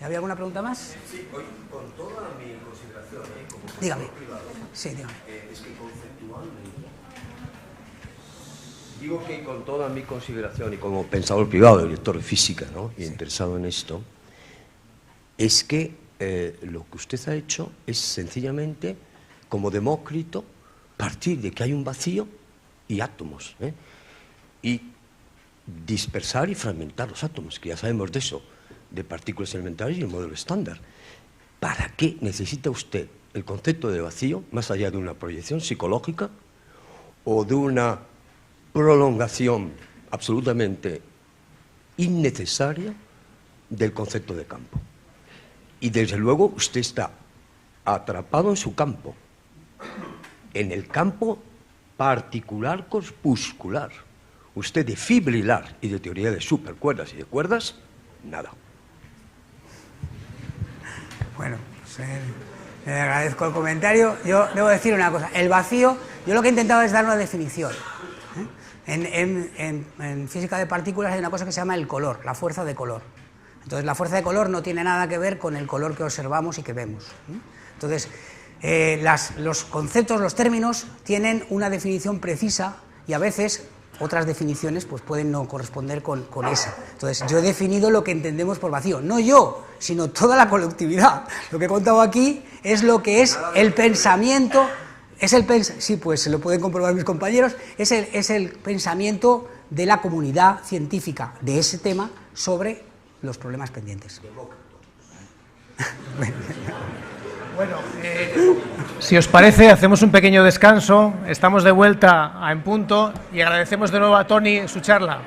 ¿Había alguna pregunta más? Sí, hoy, con toda mi consideración, como dígame. Privado, sí, dígame. Es que conceptualmente, digo que con toda mi consideración y como pensador privado, director de física, ¿no? Y interesado en esto, es que lo que usted ha hecho es sencillamente, como Demócrito, partir de que hay un vacío y átomos, y dispersar y fragmentar los átomos, que ya sabemos de eso, de partículas elementales y el modelo estándar. ¿Para qué necesita usted el concepto de vacío, más allá de una proyección psicológica o de una prolongación absolutamente innecesaria del concepto de campo? Y desde luego usted está atrapado en su campo, en el campo particular corpuscular. Usted de fibrilar y de teoría de supercuerdas y de cuerdas, nada. Bueno, pues, le agradezco el comentario. Yo debo decir una cosa, el vacío, yo lo que he intentado es dar una definición. En física de partículas hay una cosa que se llama el color, la fuerza de color. Entonces la fuerza de color no tiene nada que ver con el color que observamos y que vemos. Entonces los conceptos, los términos tienen una definición precisa y a veces otras definiciones pues pueden no corresponder con esa. Entonces yo he definido lo que entendemos por vacío, no yo, sino toda la colectividad. Lo que he contado aquí es lo que es el pensamiento, sí, pues se lo pueden comprobar mis compañeros, es el pensamiento de la comunidad científica de ese tema sobre los problemas pendientes. Bueno, si os parece, hacemos un pequeño descanso, estamos de vuelta a En Punto y agradecemos de nuevo a Tony su charla.